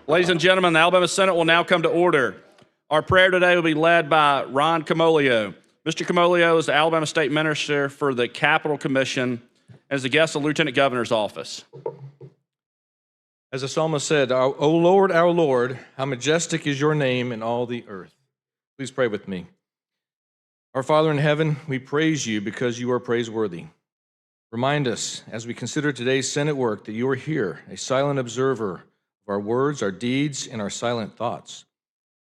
Ladies and gentlemen, the Alabama Senate will now come to order. Our prayer today will be led by Ron Camolio. Mr. Camolio is the Alabama State Minister for the Capital Commission and is the guest of the Lieutenant Governor's office. As the psalmist said, O Lord, our Lord, how majestic is your name in all the earth. Please pray with me. Our Father in heaven, we praise you because you are praiseworthy. Remind us, as we consider today's Senate work, that you are here, a silent observer of our words, our deeds, and our silent thoughts,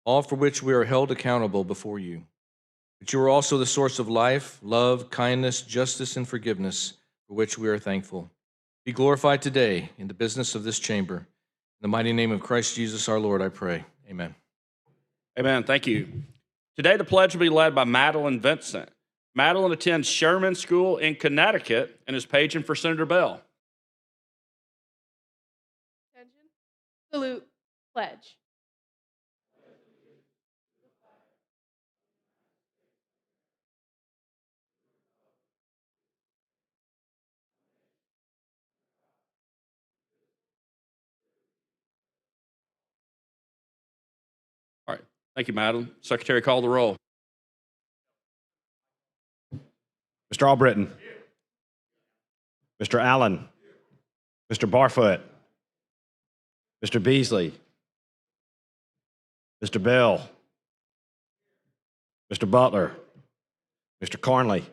all for which we are held accountable before you. But you are also the source of life, love, kindness, justice, and forgiveness, for which we are thankful. Be glorified today in the business of this chamber. In the mighty name of Christ Jesus our Lord, I pray. Amen. Amen. Thank you. Today, the pledge will be led by Madeline Vincent. Madeline attends Sherman School in Connecticut and is paging for Senator Bell. Attention. Salute. Pledge. All right. Thank you, Madeline. Secretary, call the roll. Mr. Albritton. Mr. Allen. Mr. Barfoot. Mr. Beasley. Mr. Bell. Mr. Butler. Mr. Cornley.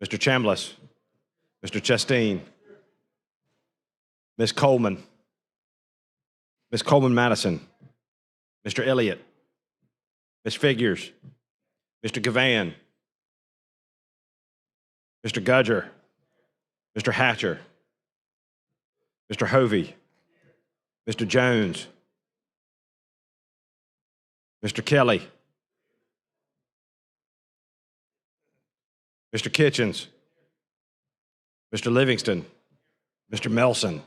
Mr. Chambliss. Mr. Chasteen. Ms. Coleman. Ms. Coleman-Madison. Mr. Elliott. Ms. Figures. Mr. Gavan. Mr. Gudger. Mr. Hatcher. Mr. Hovey. Mr. Jones. Mr. Kelly. Mr. Kitchens. Mr. Livingston. Mr. Melson.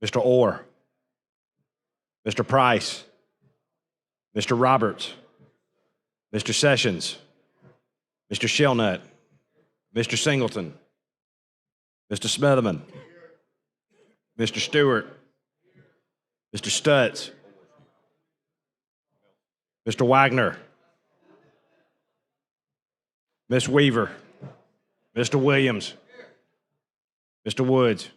Mr. Orr. Mr. Price. Mr. Roberts. Mr. Sessions. Mr. Shelnut. Mr. Singleton. Mr. Smotherman. Mr. Stewart. Mr. Stutz. Mr. Wagner. Ms. Weaver. Mr. Williams. Mr. Woods.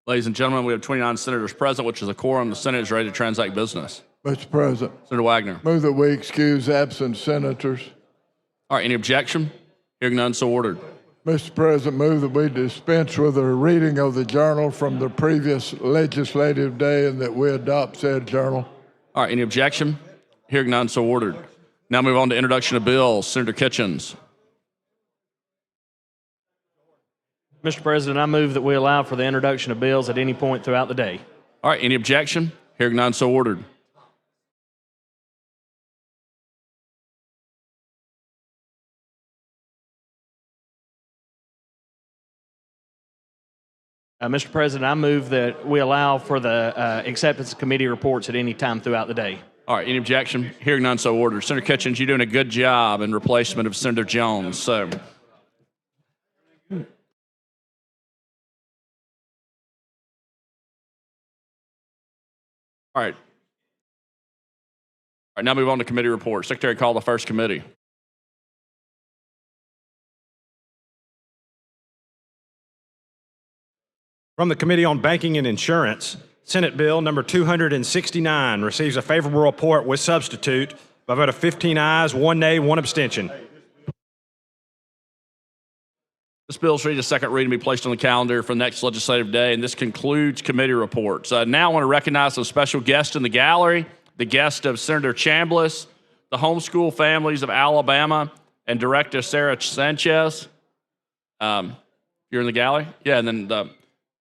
Ladies and gentlemen, we have 29 senators present, which is a quorum. The Senate is ready to transact business. Mr. President, Senator Wagner. move that we excuse absent senators. All right, any objection? Hearing none, so ordered. Mr. President, move that we dispense with a reading of the journal from the previous legislative day and that we adopt said journal. All right, any objection? Hearing none, so ordered. Now move on to introduction of bills. Senator Kitchens. Mr. President, I move that we allow for the introduction of bills at any point throughout the day. All right, any objection? Hearing none, so ordered. Mr. President, I move that we allow for the acceptance of committee reports at any time throughout the day. All right, any objection? Hearing none, so ordered. Senator Kitchens, you're doing a good job in replacement of Senator Jones. So, all right. All right, now move on to committee reports. Secretary, call the first committee. From the Committee on Banking and Insurance, Senate Bill number 269 receives a favorable report with substitute by a vote of 15 ayes, 1 nay, 1 abstention. This bill is ready to second reading and be placed on the calendar for the next legislative day, and this concludes committee reports. Now I want to recognize some special guests in the gallery, the guest of Senator Chambliss, the homeschool families of Alabama, and Director Sarah Sanchez. You're in the gallery? Yeah, and then the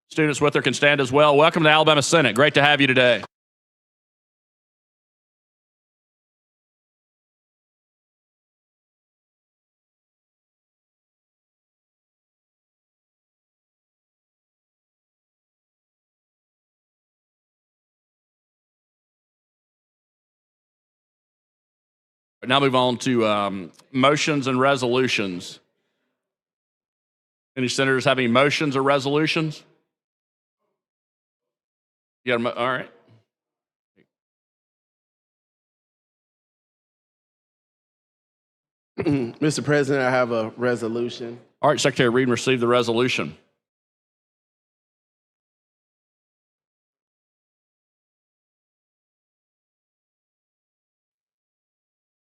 students with her can stand as well. Welcome to the Alabama Senate. Great to have you today. Now move on to motions and resolutions. Any senators have any motions or resolutions? You got all right. Mr. President, I have a resolution. All right, Secretary Reed, receive the resolution.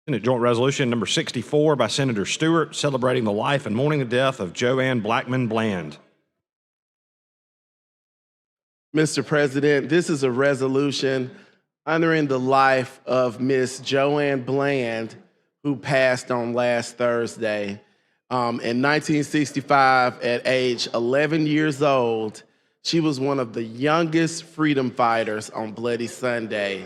Senate Joint Resolution number 64 by Senator Stewart, celebrating the life and mourning the death of Joanne Blackman Bland. Mr. President, this is a resolution honoring the life of Miss Joanne Bland, who passed on last Thursday. In 1965, at age 11 years old, she was one of the youngest freedom fighters on Bloody Sunday.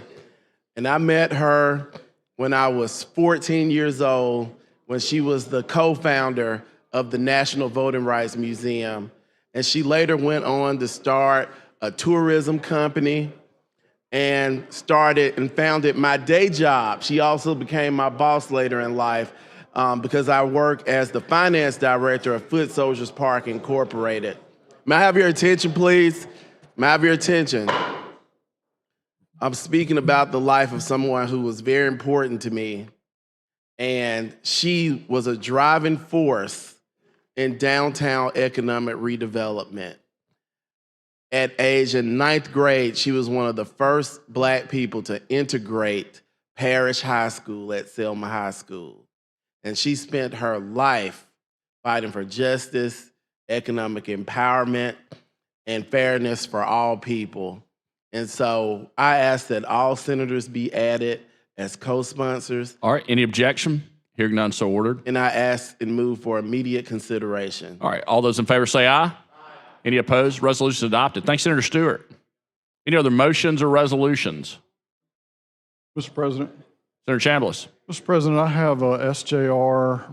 And I met her when I was 14 years old, when she was the co-founder of the National Voting Rights Museum. And she later went on to start a tourism company and started and founded my day job. She also became my boss later in life because I work as the finance director of Foot Soldiers Park Incorporated. May I have your attention, please? May I have your attention? I'm speaking about the life of someone who was very important to me, and she was a driving force in downtown economic redevelopment. At age in 9th grade, she was one of the first Black people to integrate Parish High School at Selma High School. And she spent her life fighting for justice, economic empowerment, and fairness for all people. And so I ask that all senators be added as co-sponsors. All right, any objection? Hearing none, so ordered. And I ask and move for immediate consideration. All right, all those in favor say aye. Any opposed? Resolution is adopted. Thanks, Senator Stewart. Any other motions or resolutions? Mr. President. Senator Chambliss. Mr. President, I have a SJR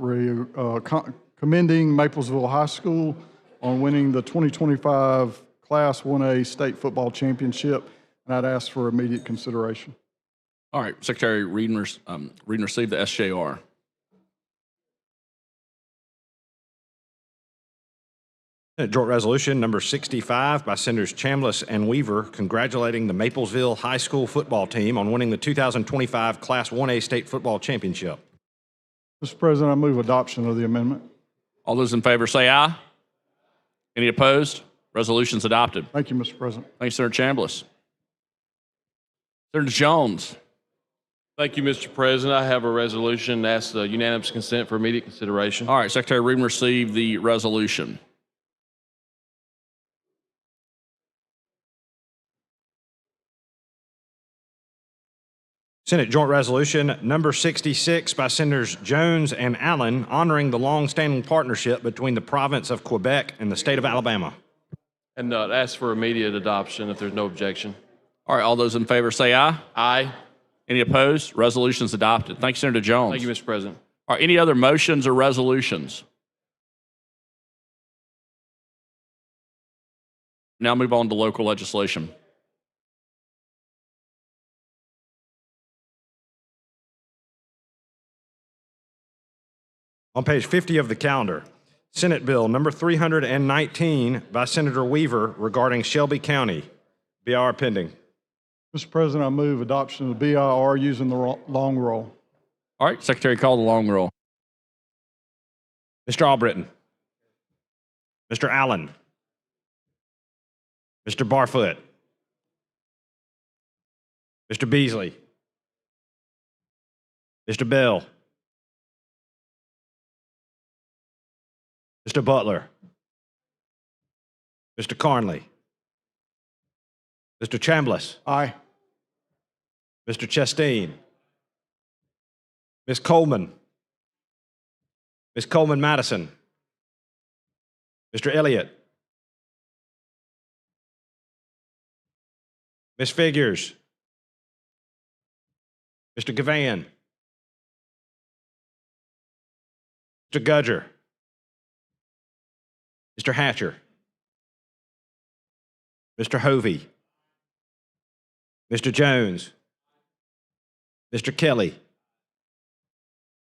commending Maplesville High School on winning the 2025 Class 1A State Football Championship, and I'd ask for immediate consideration. All right, Secretary Reed and receive the SJR. Senate Joint Resolution number 65 by Senators Chambliss and Weaver, congratulating the Maplesville High School football team on winning the 2025 Class 1A State Football Championship. Mr. President, I move adoption of the amendment. All those in favor say aye. Any opposed? Resolution's adopted. Thank you, Mr. President. Thank you, Senator Chambliss. Senator Jones. Thank you, Mr. President. I have a resolution that asks unanimous consent for immediate consideration. All right, Secretary Reed receive the resolution. Senate Joint Resolution number 66 by Senators Jones and Allen, honoring the long-standing partnership between the province of Quebec and the state of Alabama. And ask for immediate adoption if there's no objection. All right, all those in favor say aye. Aye. Any opposed? Resolution's adopted. Thank you, Senator Jones. Thank you, Mr. President. All right, any other motions or resolutions? Now move on to local legislation. On page 50 of the calendar, Senate Bill number 319 by Senator Weaver regarding Shelby County. BIR pending. Mr. President, I move adoption of the BIR using the long roll. All right, Secretary, call the long roll. Mr. Albritton. Mr. Allen. Mr. Barfoot. Mr. Beasley. Mr. Bell. Mr. Butler. Mr. Carnley. Mr. Chambliss. Aye. Mr. Chastain. Ms. Coleman. Ms. Coleman Madison. Mr. Elliott. Ms. Figures. Mr. Gavan. Mr. Gudger. Mr. Hatcher. Mr. Hovey. Mr. Jones. Mr. Kelly.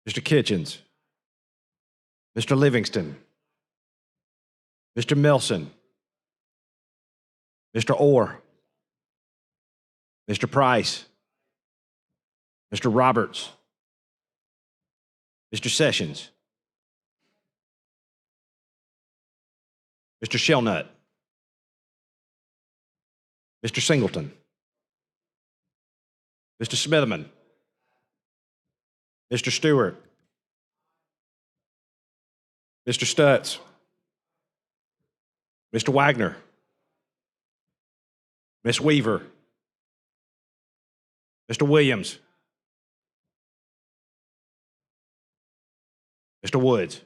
Mr. Kitchens, Mr. Livingston, Mr. Milson, Mr. Orr, Mr. Price, Mr. Roberts, Mr. Sessions, Mr. Shellnut, Mr. Singleton, Mr. Smitherman, Mr. Stewart, Mr. Stutz, Mr. Wagner, Miss Weaver, Mr. Williams, Mr. Woods.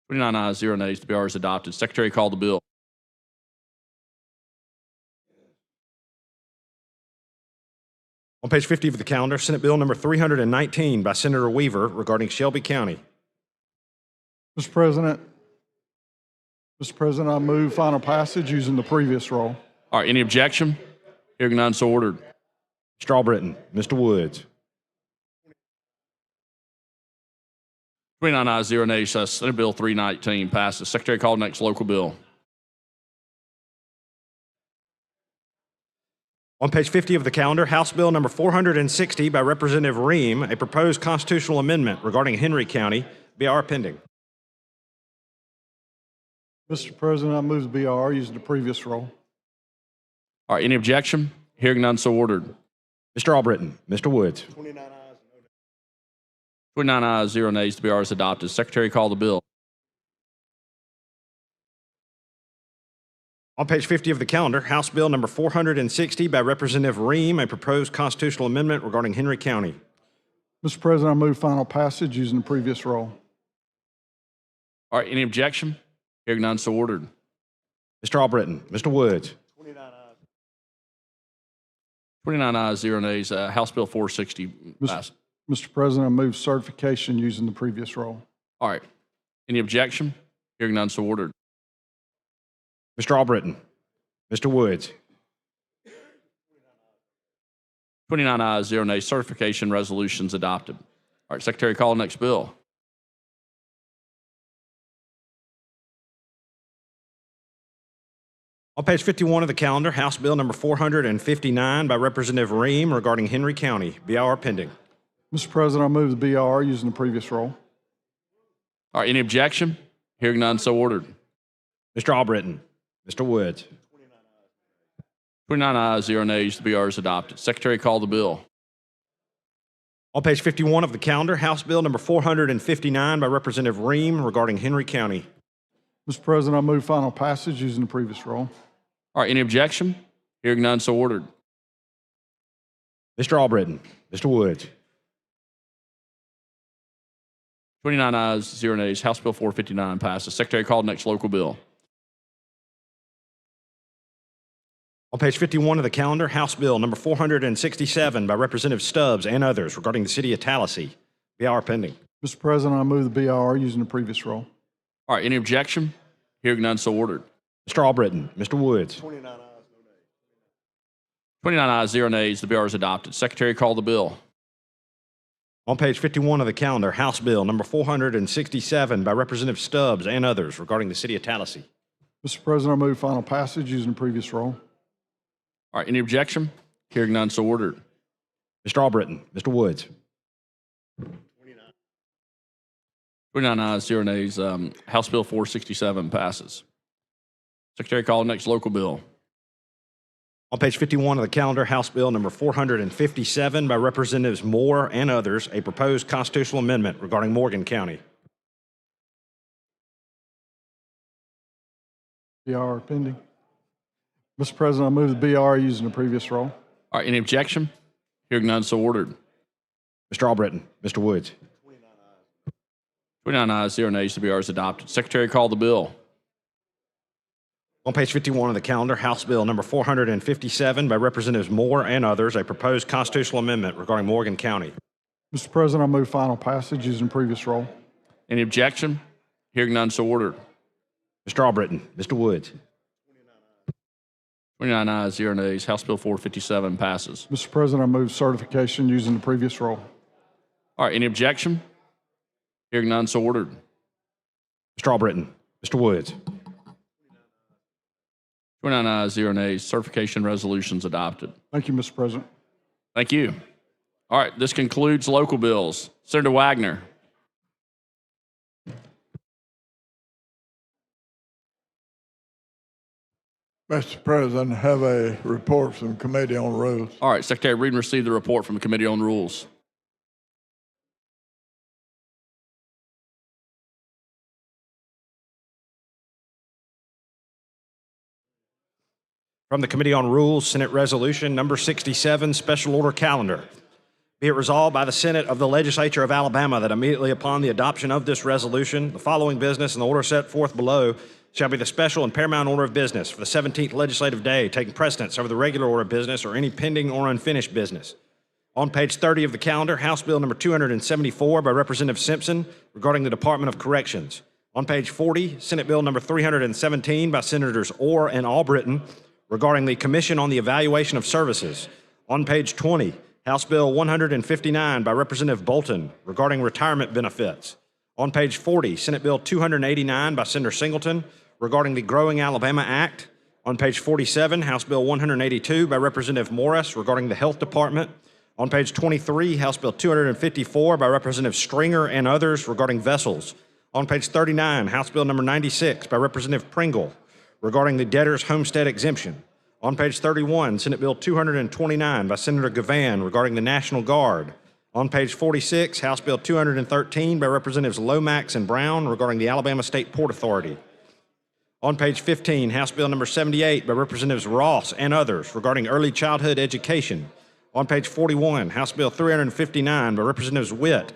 29 ayes, 0 nays. The BR is adopted. Secretary, call the bill. On page 50 of the calendar, Senate Bill number 319 by Senator Weaver regarding Shelby County. Mr. President, I move final passage using the previous roll. All right, any objection? Hearing none, so ordered. Mr. Albritton, Mr. Woods. 29 ayes, 0 nays. Senate Bill 319 passes. Secretary, call the next local bill. On page 50 of the calendar, House Bill number 460 by Representative Ream, a proposed constitutional amendment regarding Henry County, BR pending. Mr. President, I move the BR using the previous roll. All right, any objection? Hearing none, so ordered. Mr. Albritton, Mr. Woods. 29 ayes, 0 nays. The BR is adopted. Secretary, call the bill. On page 50 of the calendar, House Bill number 460 by Representative Ream, a proposed constitutional amendment regarding Henry County. Mr. President, I move final passage using the previous roll. All right, any objection? Hearing none, so ordered. Mr. Albritton, Mr. Woods. 29 ayes, 0 nays. House Bill 460 passes. Mr. President, I move certification using the previous roll. All right, any objection? Hearing none, so ordered. Mr. Albritton, Mr. Woods. 29 ayes, 0 nays. Certification resolutions adopted. All right, Secretary, call the next bill. On page 51 of the calendar, House Bill number 459 by Representative Ream regarding Henry County, BR pending. Mr. President, I move the BR using the previous roll. All right, any objection? Hearing none, so ordered. Mr. Albritton, Mr. Woods. 29 ayes, 0 nays. The BR is adopted. Secretary, call the bill. On page 51 of the calendar, House Bill number 459 by Representative Ream regarding Henry County. Mr. President, I move final passage using the previous roll. All right, any objection? Hearing none, so ordered. Mr. Albritton, Mr. Woods. 29 ayes, 0 nays. House Bill 459 passes. Secretary, call the next local bill. On page 51 of the calendar, House Bill number 467 by Representative Stubbs and others regarding the city of Tallahassee, BR pending. Mr. President, I move the BR using the previous roll. All right, any objection? Hearing none, so ordered. Mr. Albritton, Mr. Woods. 29 ayes, 0 nays. The BR is adopted. Secretary, call the bill. On page 51 of the calendar, House Bill number 467 by Representative Stubbs and others regarding the city of Tallahassee. Mr. President, I move final passage using the previous roll. All right, any objection? Hearing none, so ordered. Mr. Albritton, Mr. Woods. 29 ayes, 0 nays. House Bill 467 passes. Secretary, call the next local bill. On page 51 of the calendar, House Bill number 457 by Representatives Moore and others, a proposed constitutional amendment regarding Morgan County. BR pending. Mr. President, I move the BR using the previous roll. All right, any objection? Hearing none, so ordered. Mr. Albritton, Mr. Woods. 29 ayes, 0 nays. The BR is adopted. Secretary, call the bill. On page 51 of the calendar, House Bill number 457 by Representatives Moore and others, a proposed constitutional amendment regarding Morgan County. Mr. President, I move final passage using the previous roll. Any objection? Hearing none, so ordered. Mr. Albritton, Mr. Woods. 29 ayes, 0 nays. House Bill 457 passes. Mr. President, I move certification using the previous roll. All right, any objection? Hearing none, so ordered. Mr. Albritton. Mr. Woods. 29 ayes, 0 nays. Certification resolutions adopted. Thank you, Mr. President. Thank you. All right, this concludes local bills. Senator Wagner. Mr. President, I have a report from Committee on Rules. All right, Secretary, read and receive the report from the Committee on Rules. From the Committee on Rules, Senate Resolution Number 67, Special Order Calendar. Be it resolved by the Senate of the Legislature of Alabama that immediately upon the adoption of this resolution, the following business in the order set forth below shall be the special and paramount order of business for the 17th legislative day, taking precedence over the regular order of business or any pending or unfinished business. On page 30 of the calendar, House Bill number 274 by Representative Simpson regarding the Department of Corrections. On page 40, Senate Bill number 317 by Senators Orr and Albritton regarding the Commission on the Evaluation of Services. On page 20, House Bill 159 by Representative Bolton regarding retirement benefits. On page 40, Senate Bill 289 by Senator Singleton regarding the Growing Alabama Act. On page 47, House Bill 182 by Representative Morris regarding the Health Department. On page 23, House Bill 254 by Representative Stringer and others regarding vessels. On page 39, House Bill number 96 by Representative Pringle regarding the debtor's homestead exemption. On page 31, Senate Bill 229 by Senator Gavan regarding the National Guard. On page 46, House Bill 213 by Representatives Lomax and Brown regarding the Alabama State Port Authority. On page 15, House Bill number 78 by Representatives Ross and others regarding early childhood education. On page 41, House Bill 359 by Representatives Witt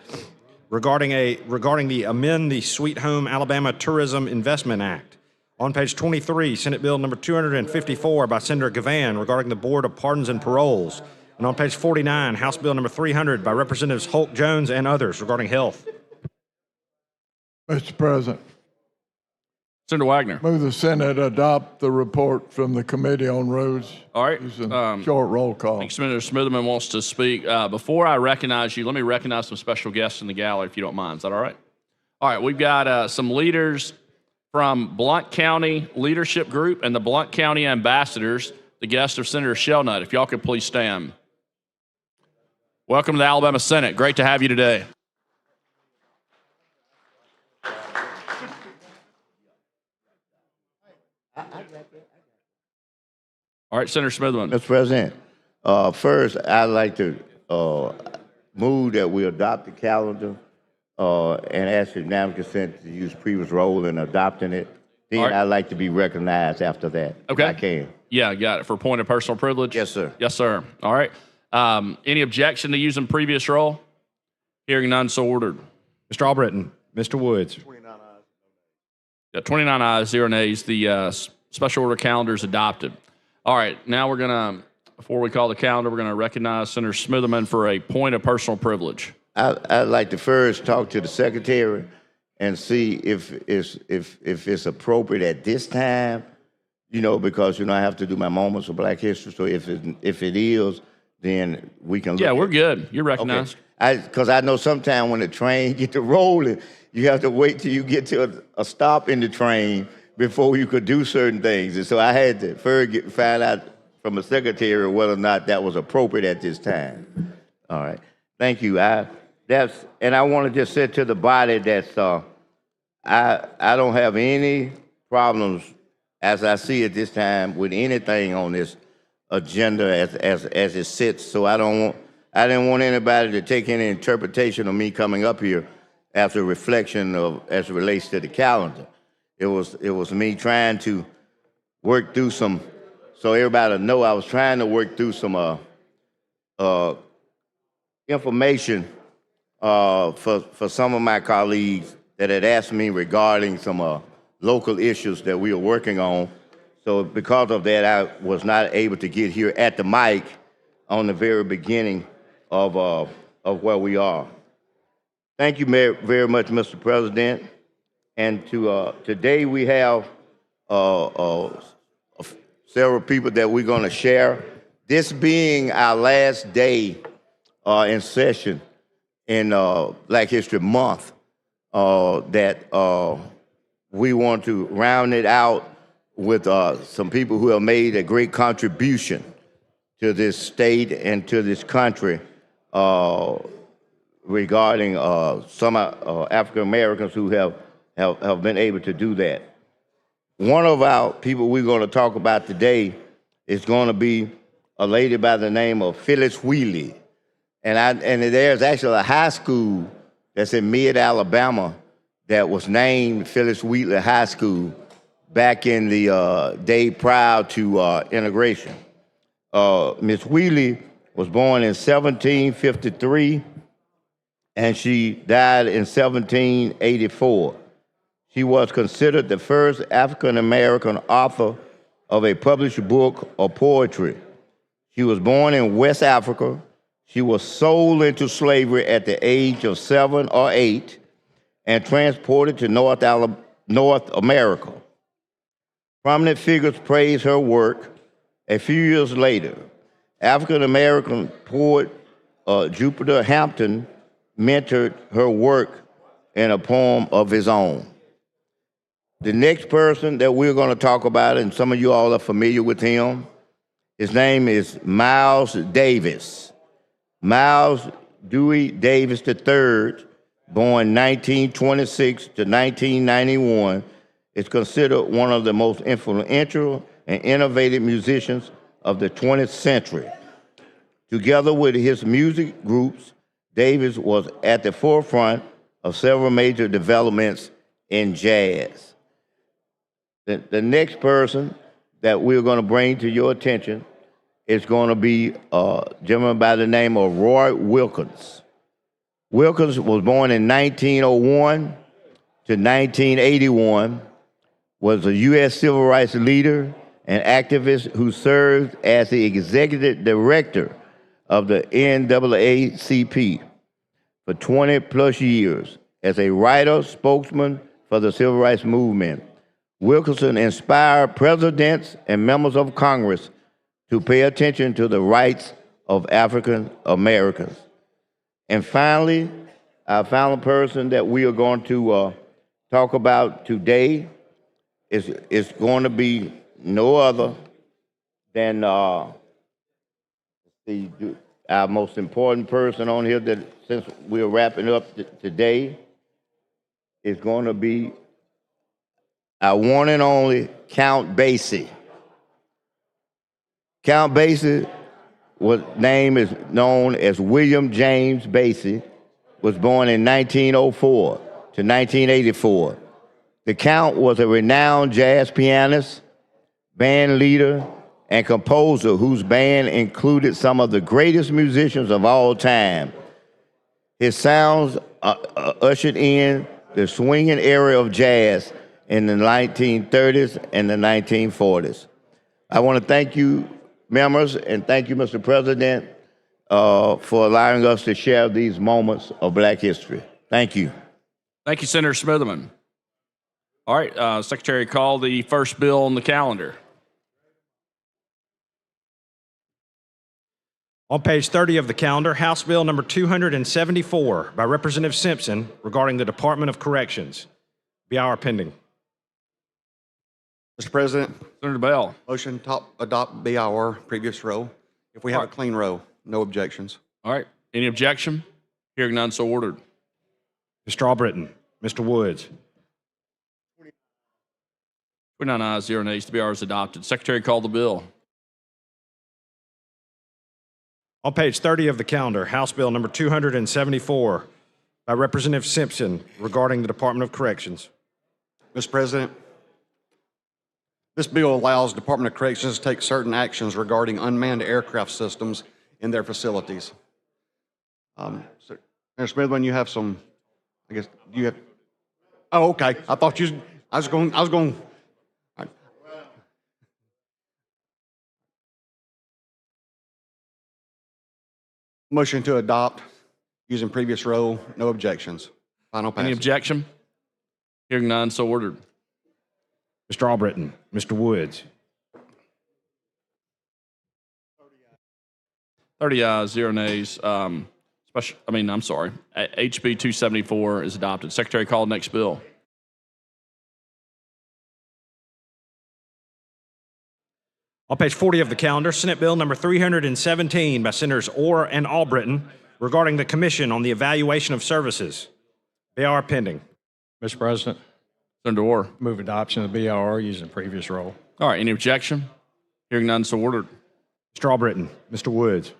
regarding the amend the Sweet Home Alabama Tourism Investment Act. On page 23, Senate Bill number 254 by Senator Gavan regarding the Board of Pardons and Paroles. And on page 49, House Bill number 300 by Representatives Hulk Jones and others regarding health. Mr. President, Senator Wagner. move the Senate adopt the report from the Committee on Rules. All right. Using short roll call. I think Senator Smitherman wants to speak. Before I recognize you, let me recognize some special guests in the gallery, if you don't mind. Is that all right? All right, we've got some leaders from Blount County Leadership Group and the Blount County Ambassadors, the guests of Senator Shelnut. If y'all could please stand. Welcome to the Alabama Senate. Great to have you today. All right, Senator Smitherman. Mr. President, first, I'd like to move that we adopt the calendar and ask for unanimous consent to use previous role in adopting it. Then right. I'd like to be recognized after that. Okay. If I can. Yeah, got it. For point of personal privilege? Yes, sir. Yes, sir. All right. Any objection to using previous role? Hearing none, so ordered. Mr. Albritton. Mr. Woods. 29 ayes, 0 nays. The special order calendar is adopted. All right, now we're going to, before we call the calendar, we're going to recognize Senator Smitherman for a point of personal privilege. I'd like to first talk to the secretary and see if it's appropriate at this time, because, I have to do my moments of Black History. So if it is, then we can look. Yeah, we're good. You're recognized. Okay. Because I know sometimes when the train get to rolling, you have to wait till you get to a stop in the train before you could do certain things. And so I had to first find out from a secretary whether or not that was appropriate at this time. All right. Thank you. And I want to just say to the body that I don't have any problems as I see it this time with anything on this agenda as it sits. So I didn't want anybody to take any interpretation of me coming up here after reflection as it relates to the calendar. It was me trying to work through so everybody know I was trying to work through some information for some of my colleagues that had asked me regarding some local issues that we are working on. So because of that, I was not able to get here at the mic on the very beginning of where we are. Thank you very much, Mr. President. And today we have several people that we're going to share. This being our last day in session in Black History Month, that we want to round it out with some people who have made a great contribution to this state and to this country regarding some African Americans who have been able to do that. One of our people we're going to talk about today is going to be a lady by the name of Phyllis Wheatley. And there's actually a high school that's in Mid-Alabama that was named Phyllis Wheatley High School back in the day prior to integration. Miss Wheatley was born in 1753, and she died in 1784. She was considered the first African-American author of a published book of poetry. She was born in West Africa. She was sold into slavery at the age of 7 or 8 and transported to North America. Prominent figures praised her work. A few years later, African-American poet Jupiter Hampton mentored her work in a poem of his own. The next person that we're going to talk about, and some of you all are familiar with him, his name is Miles Davis. Miles Dewey Davis III, born 1926 to 1991, is considered one of the most influential and innovative musicians of the 20th century. Together with his music groups, Davis was at the forefront of several major developments in jazz. The next person that we're going to bring to your attention is going to be a gentleman by the name of Roy Wilkins. Wilkins was born in 1901 to 1981, was a U.S. civil rights leader and activist who served as the executive director of the NAACP for 20 plus years. As a writer, spokesman for the civil rights movement, Wilkinson inspired presidents and members of Congress to pay attention to the rights of African Americans. And finally, our final person that we are going to talk about today is going to be no other than our most important person on here that, since we're wrapping up today, is going to be our one and only Count Basie. Count Basie, name is known as William James Basie, was born in 1904 to 1984. The Count was a renowned jazz pianist, band leader, and composer whose band included some of the greatest musicians of all time. His sounds ushered in the swinging era of jazz in the 1930s and the 1940s. I want to thank you, members, and thank you, Mr. President, for allowing us to share these moments of Black history. Thank you. Thank you, Senator Smitherman. All right, Secretary, call the first bill on the calendar. On page 30 of the calendar, House Bill number 274 by Representative Simpson regarding the Department of Corrections. BIR pending. Mr. President, Senator Bell. motion to adopt BIR, previous row. If we have a clean row, no objections. All right, any objection? Hearing none, so ordered. Mr. Albritton, Mr. Woods. 29 ayes, 0 nays. The BIR is adopted. Secretary, call the bill. On page 30 of the calendar, House Bill number 274 by Representative Simpson regarding the Department of Corrections. Mr. President, this bill allows Department of Corrections to take certain actions regarding unmanned aircraft systems in their facilities. Senator Smithman, you have some, I guess, do you have, oh, okay. I thought you, I was going, all right. Motion to adopt using previous row, no objections. Final passage. Any objection? Hearing none, so ordered. Mr. Albritton, Mr. Woods. 30 ayes, 0 nays. HB 274 is adopted. Secretary, call the next bill. On page 40 of the calendar, Senate Bill number 317 by Senators Orr and Albritton regarding the Commission on the Evaluation of Services. BR pending. Mr. President, Senator Orr. move adoption of the BR using previous role. All right, any objection? Hearing none, so ordered. Mr. Albritton. Mr. Woods.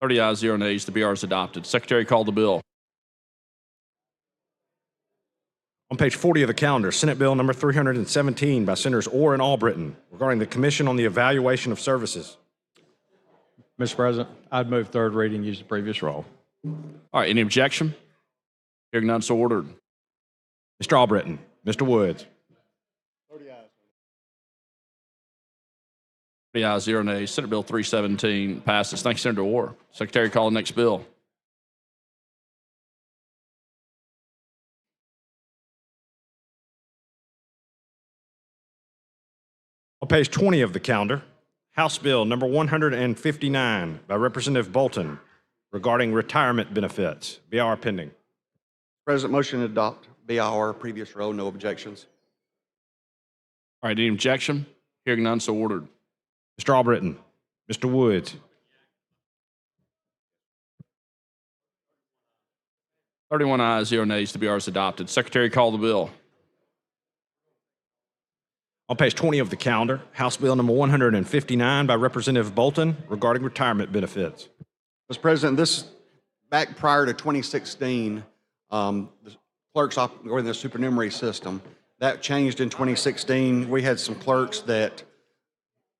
30 ayes, 0 nays. The BR is adopted. Secretary, call the bill. On page 40 of the calendar, Senate Bill number 317 by Senators Orr and Albritton regarding the Commission on the Evaluation of Services. Mr. President, I'd move third reading using previous role. All right, any objection? Hearing none, so ordered. Mr. Albritton. Mr. Woods. 30 ayes, 0 nays. Senate Bill 317 passes. Thank you, Senator Orr. Secretary, call the next bill. On page 20 of the calendar, House Bill number 159 by Representative Bolton regarding retirement benefits. BR pending. President, motion to adopt BR, previous role, no objections. All right, any objection? Hearing none, so ordered. Mr. Albritton. Mr. Woods. 31 ayes, 0 nays. The BR is adopted. Secretary, call the bill. On page 20 of the calendar, House Bill number 159 by Representative Bolton regarding retirement benefits. Mr. President, this back prior to 2016, the clerks operating the supernumerary system. That changed in 2016. We had some clerks that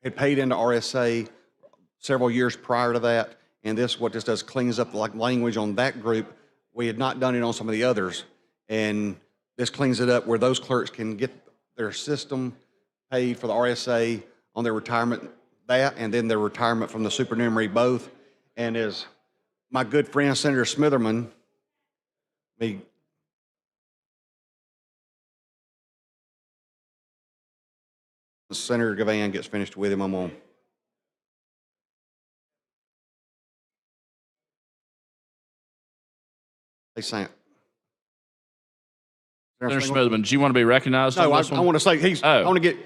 had paid into RSA several years prior to that, and what this does cleans up the language on that group. We had not done it on some of the others, and this cleans it up where those clerks can get their system paid for the RSA on their retirement, and then their retirement from the supernumerary both. And as my good friend Senator Smitherman, Senator Gavan gets finished with him, I'm on. Hey, Sam. Senator Smitherman, do you want to be recognized? No, on this I one? want to say I want to get,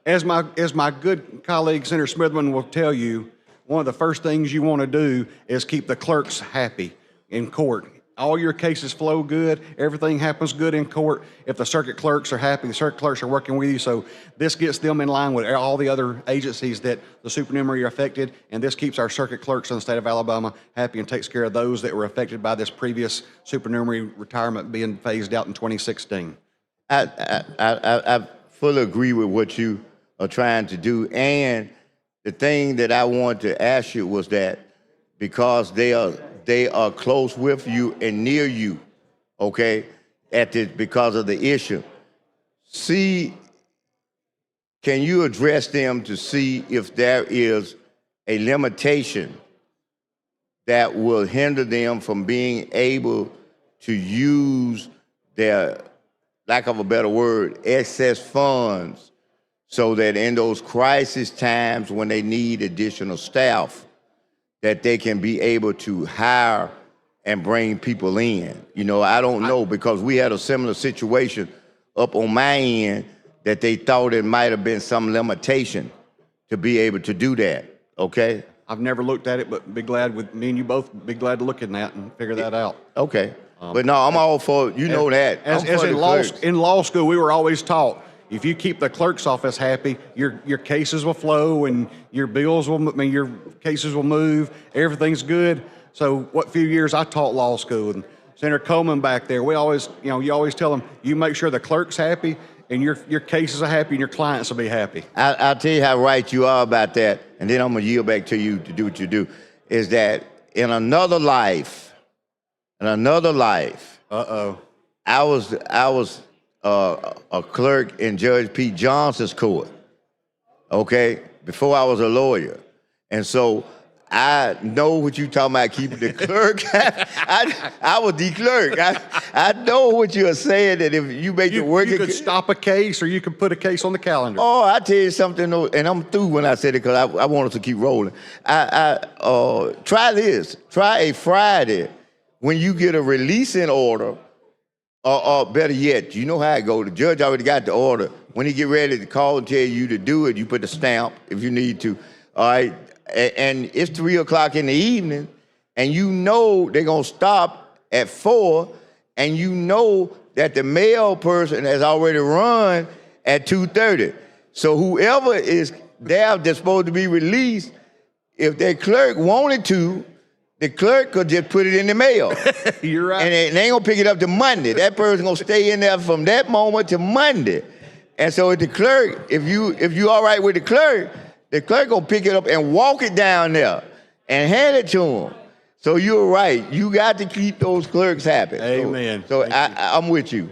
as my good colleague Senator Smitherman will tell you, one of the first things you want to do is keep the clerks happy in court. All your cases flow good. Everything happens good in court. If the circuit clerks are happy, the circuit clerks are working with you. So this gets them in line with all the other agencies that the supernumerary are affected. And this keeps our circuit clerks in the state of Alabama happy and takes care of those that were affected by this previous supernumerary retirement being phased out in 2016. I fully agree with what you are trying to do. And the thing that I want to ask you was that because they are close with you and near you, okay, because of the issue. See, can you address them to see if there is a limitation that will hinder them from being able to use their, lack of a better word, excess funds, so that in those crisis times when they need additional staff, that they can be able to hire and bring people in? You know, I don't know, because we had a similar situation up on my end that they thought it might have been some limitation to be able to do that, okay? I've never looked at it, but be glad with me and you both be glad to look at that and figure that out. Okay, but no, I'm all for, you know that. As in law school, we were always taught, if you keep the clerk's office happy, your cases will flow and your bills will, your cases will move, everything's good. So what few years I taught law school, and Senator Coleman back there, we always, you always tell them, you make sure the clerk's happy and your cases are happy and your clients will be happy. I'll tell you how right you are about that, and then I'm gonna yield back to you to do what you do, is that in another life, I was a clerk in Judge Pete Johnson's court, okay, before I was a lawyer. And so I know what you talking about, keeping the clerk. I was the clerk. I know what you're saying, that if you make the work... You could stop a case, or you could put a case on the calendar. Oh, I tell you something, though, and I'm through when I said it because I want us to keep rolling. Try this. Try a Friday when you get a releasing order, or better yet, you know how it goes. The judge already got the order. When he get ready to call and tell you to do it, you put the stamp if you need to. All right, and it's 3 o'clock in the evening, and you know they're gonna stop at 4, and you know that the mail person has already run at 2:30. So whoever is there that's supposed to be released, if their clerk wanted to, the clerk could just put it in the mail. You're right. And they ain't gonna pick it up to Monday. That person's gonna stay in there from that moment to Monday. And so if the clerk, if you all right with the clerk gonna pick it up and walk it down there and hand it to him. So you're right. You got to keep those clerks happy. Amen. So I'm with you.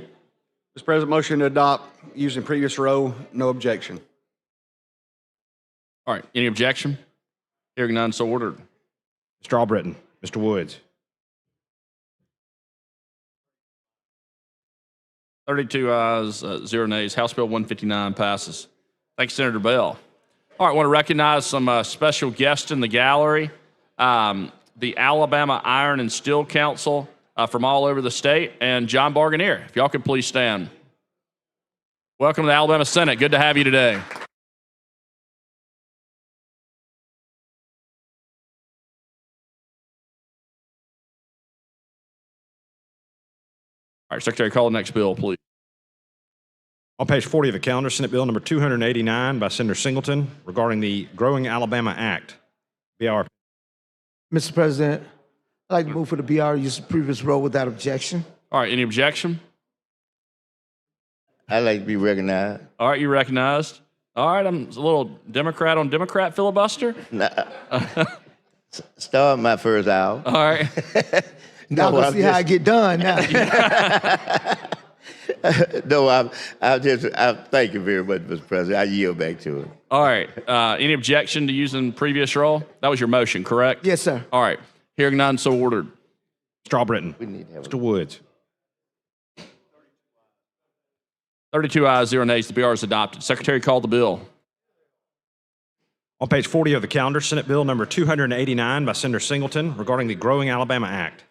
Mr. President, motion to adopt using previous row. No objection. All right. Any objection? Hearing none, so ordered. Mr. Albritton. Mr. Woods. 32 ayes, 0 nays. House Bill 159 passes. Thanks, Senator Bell. All right, I want to recognize some special guests in the gallery. The Alabama Iron and Steel Council from all over the state, and John Barganier. If y'all could please stand. Welcome to the Alabama Senate. Good to have you today. All right, Secretary, call the next bill, please. On page 40 of the calendar, Senate Bill number 289 by Senator Singleton regarding the Growing Alabama Act. BR. Mr. President, I'd like to move for the BR use of previous row without objection. All right, any objection? I'd like to be recognized. All right, you recognized. All right, I'm a little Democrat on Democrat filibuster. Nah. Start my first hour. All right. Now let's see how I get done now. No, I thank you very much, Mr. President. I yield back to it. All right. Any objection to using previous roll? That was your motion, correct? Yes, sir. All right. Hearing none, so ordered. Mr. Albritton. Mr. Woods. 32 ayes, 0 nays. The BR is adopted. Secretary, call the bill. On page 40 of the calendar, Senate Bill number 289 by Senator Singleton regarding the Growing Alabama Act.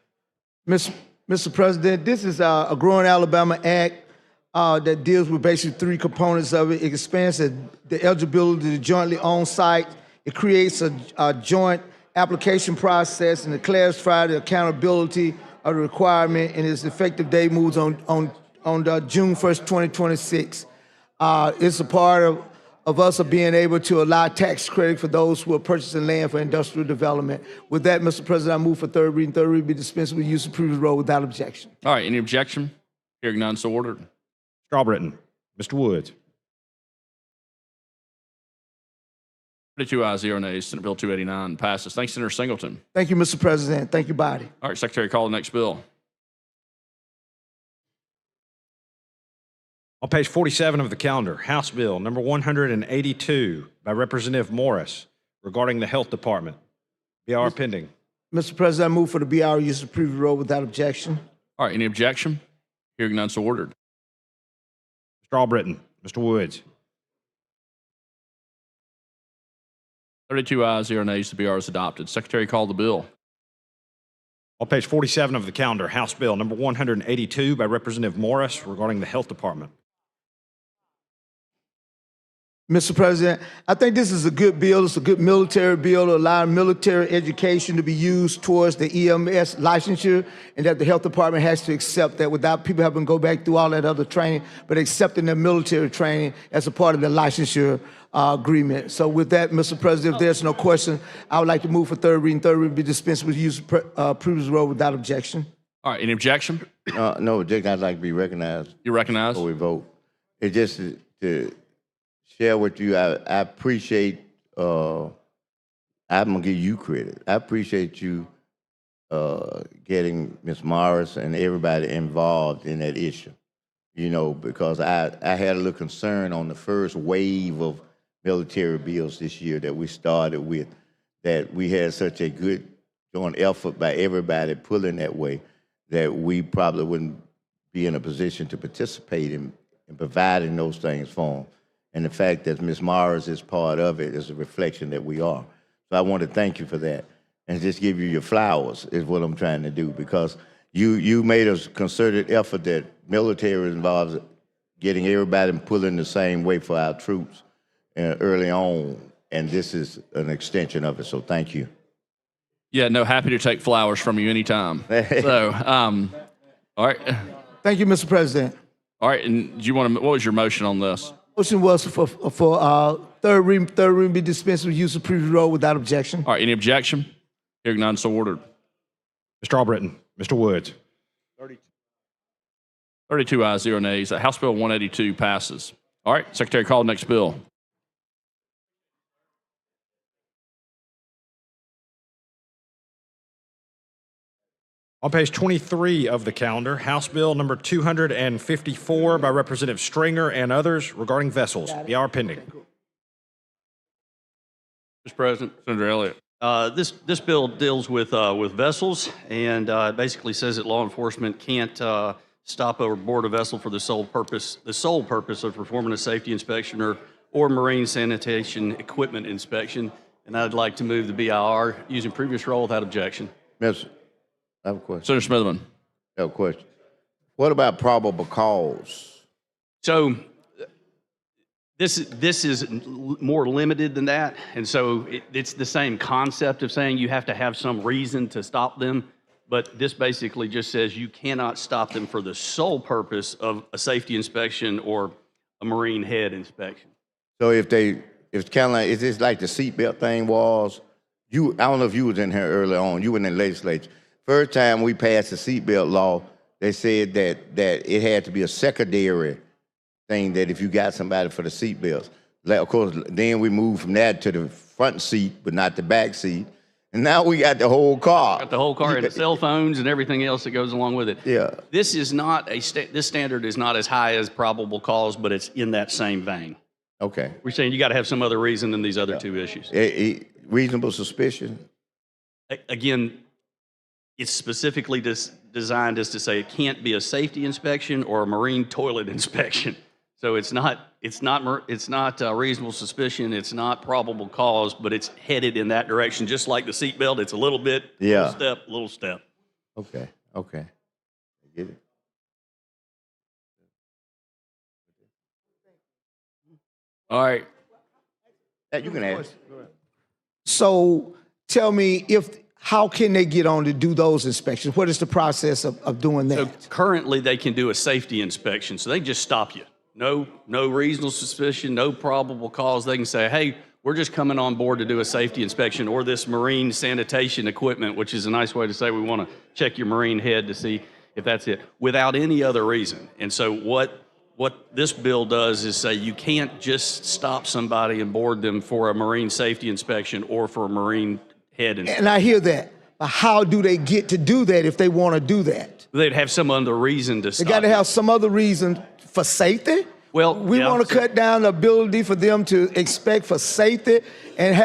Mr. President, this is a Growing Alabama Act that deals with basically 3 components of it. It expands the eligibility to jointly own sites. It creates a joint application process and it clarifies the accountability of the requirement, and its effective date moves on June 1st, 2026. It's a part of us being able to allow tax credit for those who are purchasing land for industrial development. With that, Mr. President, I move for third reading. Third reading be dispensed with use of previous roll without objection. All right. Any objection? Hearing none, so ordered. Mr. Albritton. Mr. Woods. 32 ayes, 0 nays. Senate Bill 289 passes. Thanks, Senator Singleton. Thank you, Mr. President. Thank you, body. All right, Secretary, call the next bill. On page 47 of the calendar, House Bill number 182 by Representative Morris regarding the Health Department. BR pending. Mr. President, I move for the BR use of previous roll without objection. All right, any objection? Hearing none, so ordered. Mr. Albritton. Mr. Woods. 32 ayes, 0 nays. The BR is adopted. Secretary, call the bill. On page 47 of the calendar, House Bill number 182 by Representative Morris regarding the Health Department. Mr. President, I think this is a good bill. It's a good military bill to allow military education to be used towards the EMS licensure, and that the health department has to accept that without people having to go back through all that other training, but accepting their military training as a part of the licensure agreement. So with that, Mr. President, if there's no question, I would like to move for third reading. Third reading be dispensed with use of previous roll without objection. All right, any objection? No, Jake, I'd like to be recognized. You recognize? Before we vote. It's just to share with you, I appreciate, I'm gonna give you credit. I appreciate you getting Ms. Morris and everybody involved in that issue, you know, because I had a little concern on the first wave of military bills this year that we started with, that we had such a good joint effort by everybody pulling that way that we probably wouldn't be in a position to participate in providing those things for them. And the fact that Ms. Morris is part of it is a reflection that we are. So I want to thank you for that and just give you your flowers is what I'm trying to do, because you made a concerted effort that military involves getting everybody pulling the same way for our troops early on, and this is an extension of it, so thank you. Yeah, no, happy to take flowers from you anytime. So, all right. Thank you, Mr. President. All right, and do you want to, what was your motion on this? Motion was for third reading be dispensed with use of previous rule without objection. All right, any objection? Hearing none, so ordered. Mr. Albritton, Mr. Woods. 32 ayes, 0 nays. House Bill 182 passes. All right, Secretary, call the next bill. On page 23 of the calendar, House Bill number 254 by Representative Stringer and others regarding vessels. BR pending. Mr. President. Senator Elliott. This bill deals with vessels, and basically says that law enforcement can't stop or board a vessel for the sole purpose of performing a safety inspection or marine sanitation equipment inspection. And I'd like to move the BIR using previous rule without objection. Yes, I have a question. Senator Smithman. I have a question. What about probable cause? So this is more limited than that, and so it's the same concept of saying you have to have some reason to stop them, but this basically just says you cannot stop them for the sole purpose of a safety inspection or a marine head inspection. So if it's kind of like, is this like the seatbelt thing was? I don't know if you was in here early on, you were in the legislature. First time we passed the seatbelt law, they said that it had to be a secondary thing, that if you got somebody for the seatbelts. Of course, then we moved from that to the front seat, but not the back seat. And now we got the whole car. Got the whole car and the cell phones and everything else that goes along with it. Yeah. This is not this standard is not as high as probable cause, but it's in that same vein. Okay. We're saying you got to have some other reason than these other two issues. Reasonable suspicion? Again, it's specifically designed as to say it can't be a safety inspection or a marine toilet inspection. So it's not reasonable suspicion. It's not probable cause, but it's headed in that direction. Just like the seatbelt, it's a little bit, yeah, little step. Okay. I get it. All right. You can ask. So tell me, how can they get on to do those inspections? What is the process of doing that? So currently they can do a safety inspection. So they just stop you. No reasonable suspicion, no probable cause. They can say, hey, we're just coming on board to do a safety inspection or this marine sanitation equipment, which is a nice way to say we want to check your marine head to see if that's it, without any other reason. And so what this bill does is say you can't just stop somebody and board them for a marine safety inspection or for a marine head inspection. And I hear that. But how do they get to do that if they want to do that? They'd have some other reason to stop. They got to have some other reason for safety? Well, we want to cut down the ability for them to inspect for safety, and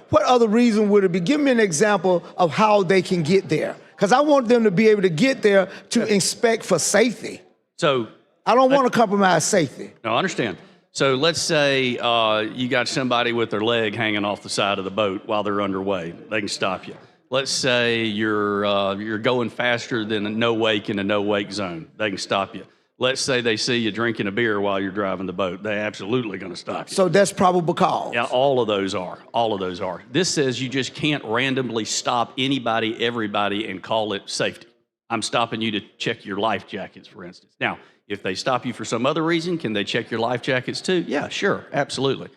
what other reason would it be? Give me an example of how they can get there. Because I want them to be able to get there to inspect for safety. So I don't want to compromise safety. No, I understand. So let's say you got somebody with their leg hanging off the side of the boat while they're underway. They can stop you. Let's say you're going faster than a no wake in a no wake zone. They can stop you. Let's say they see you drinking a beer while you're driving the boat. They're absolutely going to stop you. So that's probable cause. Yeah, all of those are. All of those are. This says you just can't randomly stop anybody, everybody, and call it safety. I'm stopping you to check your life jackets, for instance. Now, if they stop you for some other reason, can they check your life jackets too? Yeah, sure, absolutely.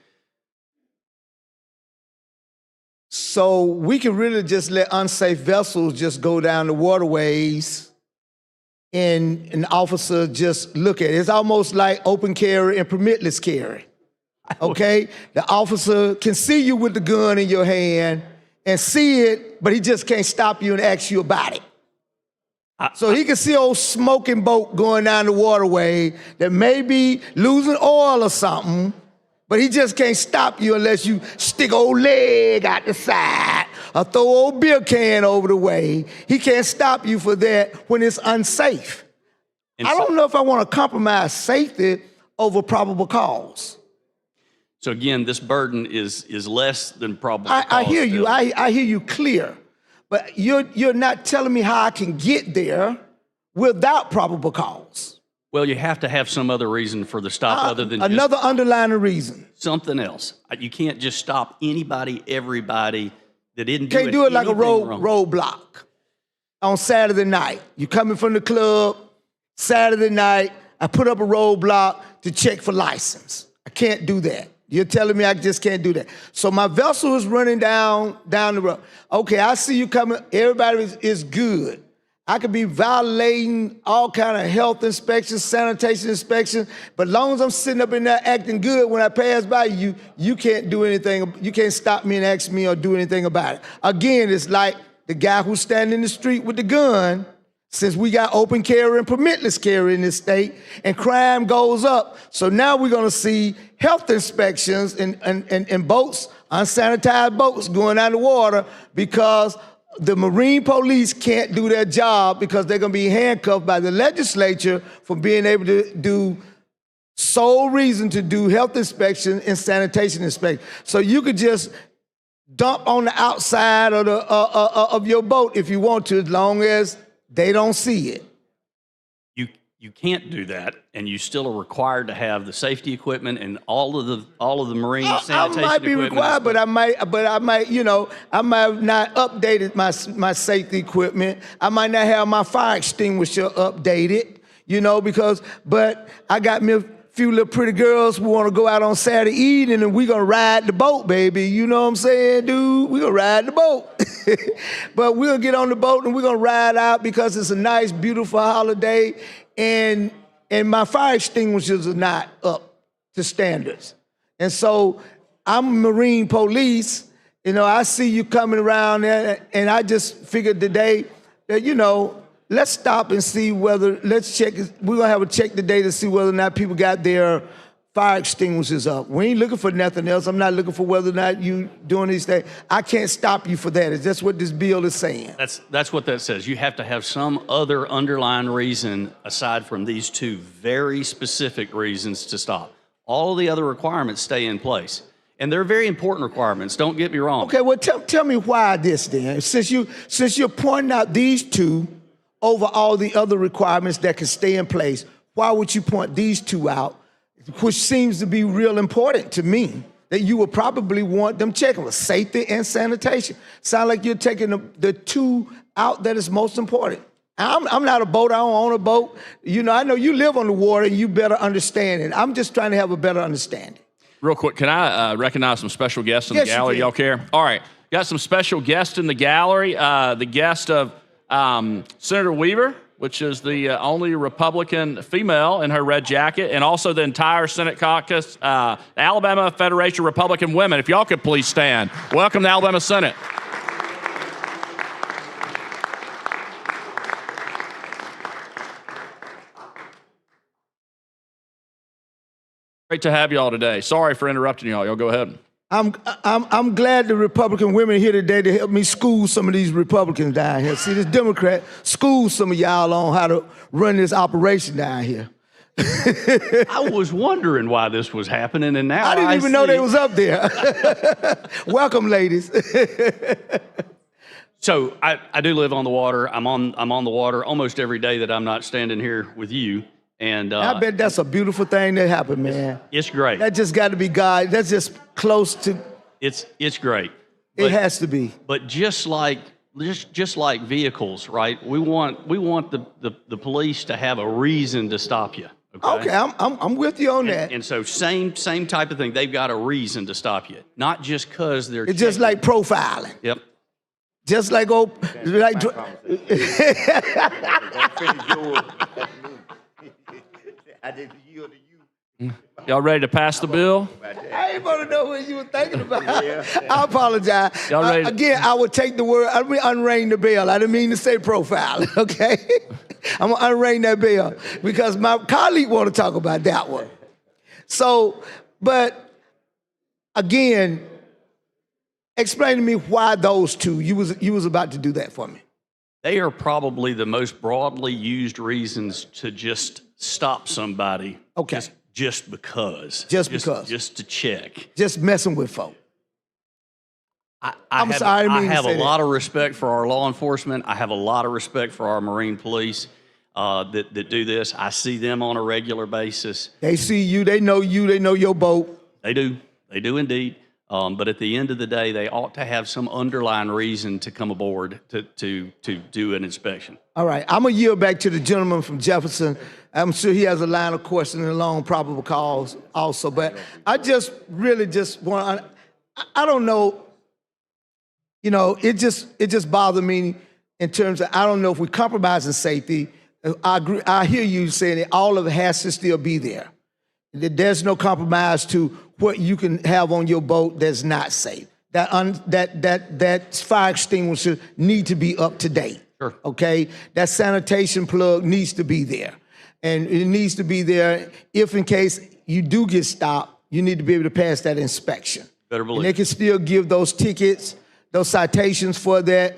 So we can really just let unsafe vessels just go down the waterways and an officer just look at it. It's almost like open carry and permitless carry, okay? The officer can see you with the gun in your hand and see it, but he just can't stop you and ask you about it. So he can see old smoking boat going down the waterway that may be losing oil or something, but he just can't stop you unless you stick old leg out the side or throw old beer can over the way. He can't stop you for that when it's unsafe. And I don't know if I want to compromise safety over probable cause. So again, this burden is less than probable cause. I hear you. Bill. I hear you clear. But you're not telling me how I can get there without probable cause. Well, you have to have some other reason for the stop other than another underlying reason. Something else. You can't just stop anybody, everybody that didn't Can't do it like a roadblock on Saturday night. You coming from the club, Saturday night, I put up a roadblock to check for license. I can't do that. You're telling me I just can't do that. So my vessel is running down the road. Okay, I see you coming. Everybody is good. I could be violating all kind of health inspections, sanitation inspections, but as long as I'm sitting up in there acting good when I pass by you, you can't do anything. You can't stop me and ask me or do anything about it. Again, it's like the guy who's standing in the street with the gun. Since we got open carry and permitless carry in this state, and crime goes up, so now we're gonna see health inspections in boats, unsanitized boats going out of the water because the Marine police can't do their job because they're gonna be handcuffed by the legislature for being able to do sole reason to do health inspection and sanitation inspection. So you could just dump on the outside of your boat if you want to, as long as they don't see it. You can't do that, and you still are required to have the safety equipment and all of the marine sanitation equipment. I might be required, but I might, you know, I might have not updated my safety equipment. I might not have my fire extinguisher updated, you know, but I got me a few little pretty girls who want to go out on Saturday evening and we gonna ride the boat, baby. You know what I'm saying, dude? We gonna ride the boat. But we're gonna get on the boat and we're gonna ride out because it's a nice, beautiful holiday, and my fire extinguishers are not up to standards. And so I'm Marine police, you know, I see you coming around there, and I just figured today that, you know, let's stop and see whether, let's check, we're gonna have a check today to see whether or not people got their fire extinguishers up. We ain't looking for nothing else. I'm not looking for whether or not you doing these things. I can't stop you for that. It's just what this bill is saying. That's what that says. You have to have some other underlying reason aside from these two very specific reasons to stop. All the other requirements stay in place. And they're very important requirements, don't get me wrong. Okay, well tell me why this then. Since you're pointing out these two over all the other requirements that can stay in place, why would you point these two out, which seems to be real important to me, that you would probably want them checking with safety and sanitation? Sound like you're taking the two out that is most important. I'm not a boat, I don't own a boat. You know, I know you live on the water and you better understand it. I'm just trying to have a better understanding. Real quick, can I recognize some special guests in the gallery? Y'all care? All right, got some special guests in the gallery. The guest of Senator Weaver, which is the only Republican female in her red jacket, and also the entire Senate caucus, Alabama Federation of Republican Women. If y'all could please stand. Welcome to Alabama Senate. Great to have y'all today. Sorry for interrupting y'all. Y'all go ahead. I'm glad the Republican women are here today to help me school some of these Republicans down here. See, this Democrat school some of y'all on how to run this operation down here. I was wondering why this was happening, and now I didn't even know they was up there. Welcome, ladies. So I do live on the water. I'm on the water almost every day that I'm not standing here with you. And I bet that's a beautiful thing that happened, man. It's great. That just got to be God. That's just close to. It's great. It has to be. But just like vehicles, right? We want the police to have a reason to stop you. Okay, I'm with you on that. And so same type of thing. They've got a reason to stop you, not just because they're. It's just like profiling. Yep. Just like Y'all ready to pass the bill? I ain't want to know what you were thinking about. I apologize. Y'all ready? Again, I would take the word, I mean, unring the bell. I didn't mean to say profile, okay? I'm going to unring that bell because my colleague want to talk about that one. So, but again, Explain to me why those two. You was about to do that for me. They are probably the most broadly used reasons to just stop somebody. Okay. Just because. Just because. Just to check. Just messing with folk. I I'm sorry, I I didn't mean to have say a that. lot of respect for our law enforcement. I have a lot of respect for our Marine police that do this. I see them on a regular basis. They see you, they know your boat. They do indeed. But at the end of the day, they ought to have some underlying reason to come aboard to do an inspection. All right, I'm gonna yield back to the gentleman from Jefferson. I'm sure he has a line of questioning along probable cause also, but I just really just want, I don't know, you know, it just bothered me in terms of, I don't know if we're compromising safety. I agree, I hear you saying that all of it has to still be there. That there's no compromise to what you can have on your boat that's not safe. That fire extinguisher need to be up to date. Sure. Okay? That sanitation plug needs to be there. And it needs to be there if in case you do get stopped, you need to be able to pass that inspection. Better believe And they can still give those tickets, those citations for that,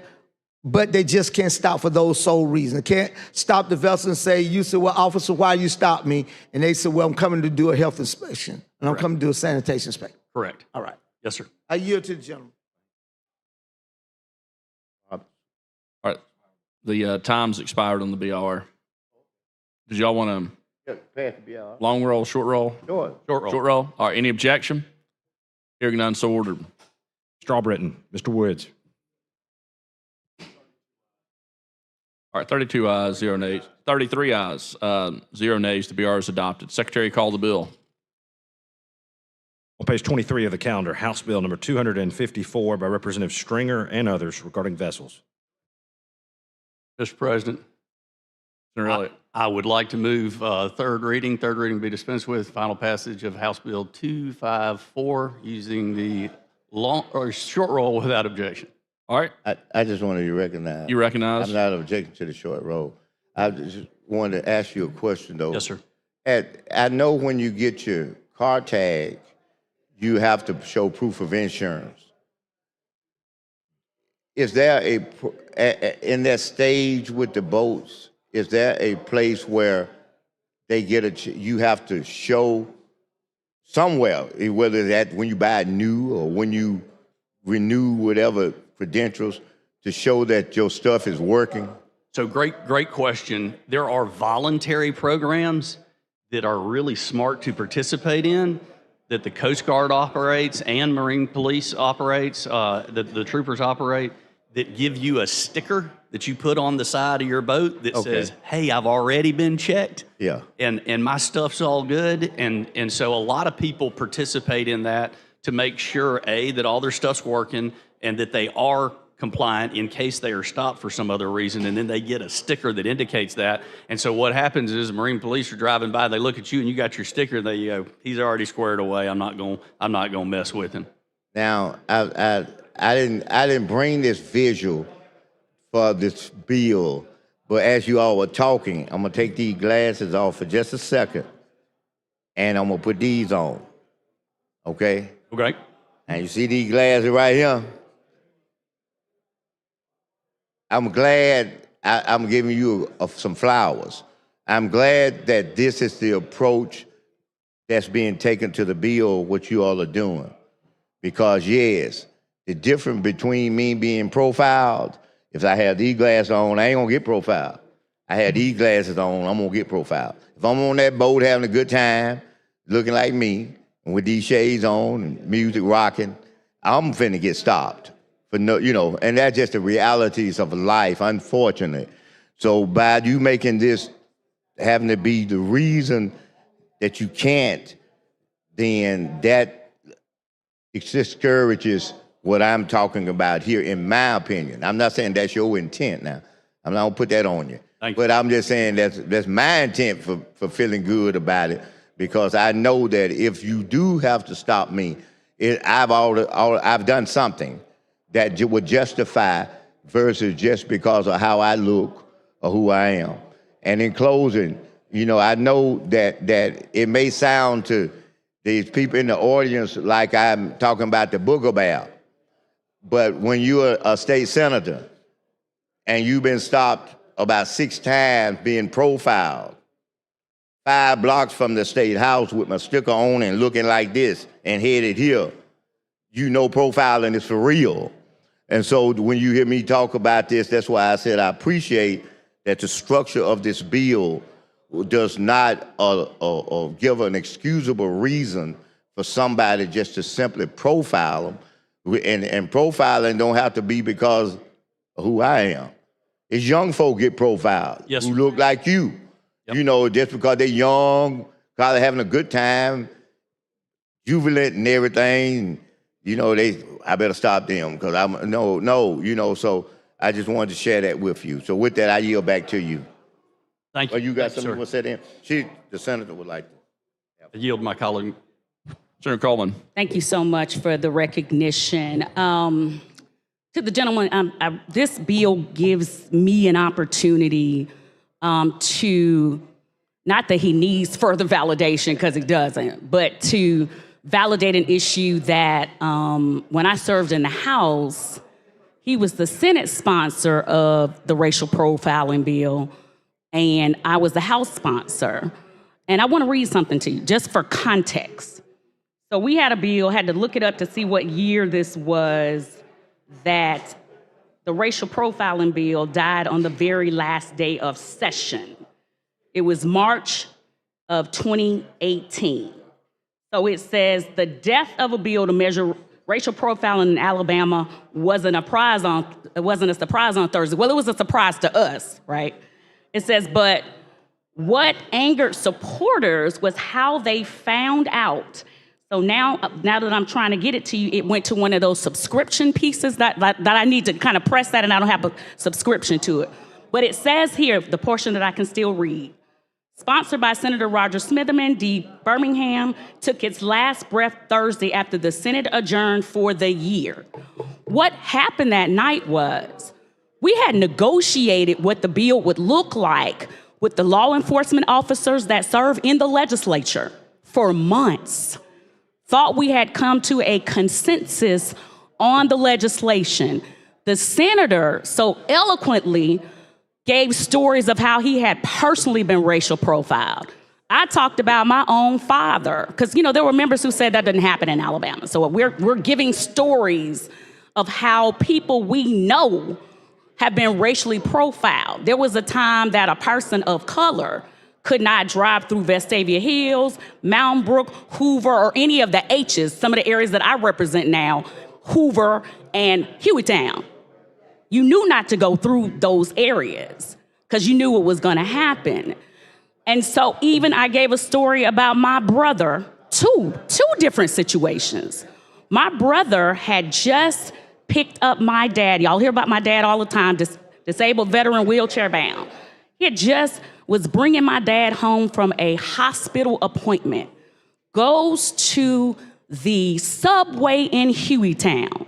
but they just can't stop for those sole reasons. They can't stop the vessel and say, you said, well, officer, why you stopped me? And they said, well, I'm coming to do a health inspection, and I'm coming to do a sanitation inspection. Correct. All right. Yes, sir. I yield to the gentleman. All right. The time's expired on the BR. Did y'all want to long roll, short roll? Short. Short roll. Short roll. All right. Any objection? Hearing none, so ordered. Strawbritton, Mr. Woods. All right. 32 ayes, 0 nays. 33 ayes, 0 nays. The BR is adopted. Secretary, call the bill. On page 23 of the calendar, House Bill number 254 by Representative Stringer and others regarding vessels. Mr. President, I would like to move third reading be dispensed with, final passage of House Bill 254 using the long or short roll without objection. All right. I just wanted to recognize. You recognize? I'm not objecting to the short roll. I just wanted to ask you a question, though. Yes, sir. I know when you get your car tag, you have to show proof of insurance. Is there in that stage with the boats, is there a place where they get you have to show somewhere, whether that when you buy new or when you renew whatever credentials, to show that your stuff is working? So great question. There are voluntary programs that are really smart to participate in, that the Coast Guard operates and Marine Police operates, the troopers operate, that give you a sticker that you put on the side of your boat that says, hey, I've already been checked. Yeah. And my stuff's all good. And so a lot of people participate in that to make sure, A, that all their stuff's working and that they are compliant in case they are stopped for some other reason, and then they get a sticker that indicates that. And so what happens is Marine Police are driving by, they look at you and you got your sticker, and they go, he's already squared away. I'm not gonna mess with him. Now, I didn't bring this visual for this bill, but as you all were talking, I'm gonna take these glasses off for just a second, and I'm gonna put these on. Okay? Okay. And you see these glasses right here? I'm glad I'm giving you some flowers. I'm glad that this is the approach that's being taken to the bill, what you all are doing. Because yes, the difference between me being profiled, if I have these glasses on, I ain't gonna get profiled. I have these glasses on, I'm gonna get profiled. If I'm on that boat having a good time, looking like me, and with these shades on and music rocking, I'm finna get stopped. For no, you know, and that's just the realities of life, unfortunately. So by you making this having to be the reason that you can't, then that discourages what I'm talking about here, in my opinion. I'm not saying that's your intent now. I'm not gonna put that on you. But I'm just saying that's my intent for feeling good about it, because I know that if you do have to stop me, I've done something that would justify versus just because of how I look or who I am. And in closing, you know, I know that it may sound to these people in the audience like I'm talking about the booger bear, But when you're a state senator and you've been stopped about 6 times being profiled, 5 blocks from the state house with my sticker on and looking like this and headed here, you know profiling is for real. And so when you hear me talk about this, that's why I said I appreciate that the structure of this bill does not give an excusable reason for somebody just to simply profile them. And profiling don't have to be because of who I am. It's young folk get profiled who look like you. You know, just because they're young, probably having a good time, jubilant and everything, you know, I better stop them because so I just wanted to share that with you. So with that, I yield back to you. Thank you. You got Thank you, something sir. you want to say to him? The senator would like to. I yield my colleague. Senator Coleman. Thank you so much for the recognition. To the gentleman, this bill gives me an opportunity to, not that he needs further validation, because he doesn't, but to validate an issue that when I served in the House, he was the Senate sponsor of the racial profiling bill, and I was the House sponsor. And I want to read something to you, just for context. So we had a bill, had to look it up to see what year this was, that the racial profiling bill died on the very last day of session. It was March of 2018. So it says the death of a bill to measure racial profiling in Alabama wasn't a surprise on Thursday. Well, it was a surprise to us, right? It says, but what angered supporters was how they found out. So now that I'm trying to get it to you, it went to one of those subscription pieces that I need to kind of press that, and I don't have a subscription to it. But it says here, the portion that I can still read, sponsored by Senator Roger Smitherman, D. Birmingham, took its last breath Thursday after the Senate adjourned for the year. What happened that night was we had negotiated what the bill would look like with the law enforcement officers that serve in the legislature for months. Thought we had come to a consensus on the legislation. The senator so eloquently gave stories of how he had personally been racial profiled. I talked about my own father, because there were members who said that didn't happen in Alabama. So we're giving stories of how people we know have been racially profiled. There was a time that a person of color could not drive through Vestavia Hills, Mountain Brook, Hoover, or any of the H's, some of the areas that I represent now, Hoover and Hueytown. You knew not to go through those areas because you knew what was gonna happen. And so even I gave a story about my brother, two different situations. My brother had just picked up my dad. Y'all hear about my dad all the time, disabled veteran, wheelchair bound. He had just was bringing my dad home from a hospital appointment, goes to the subway in Hueytown,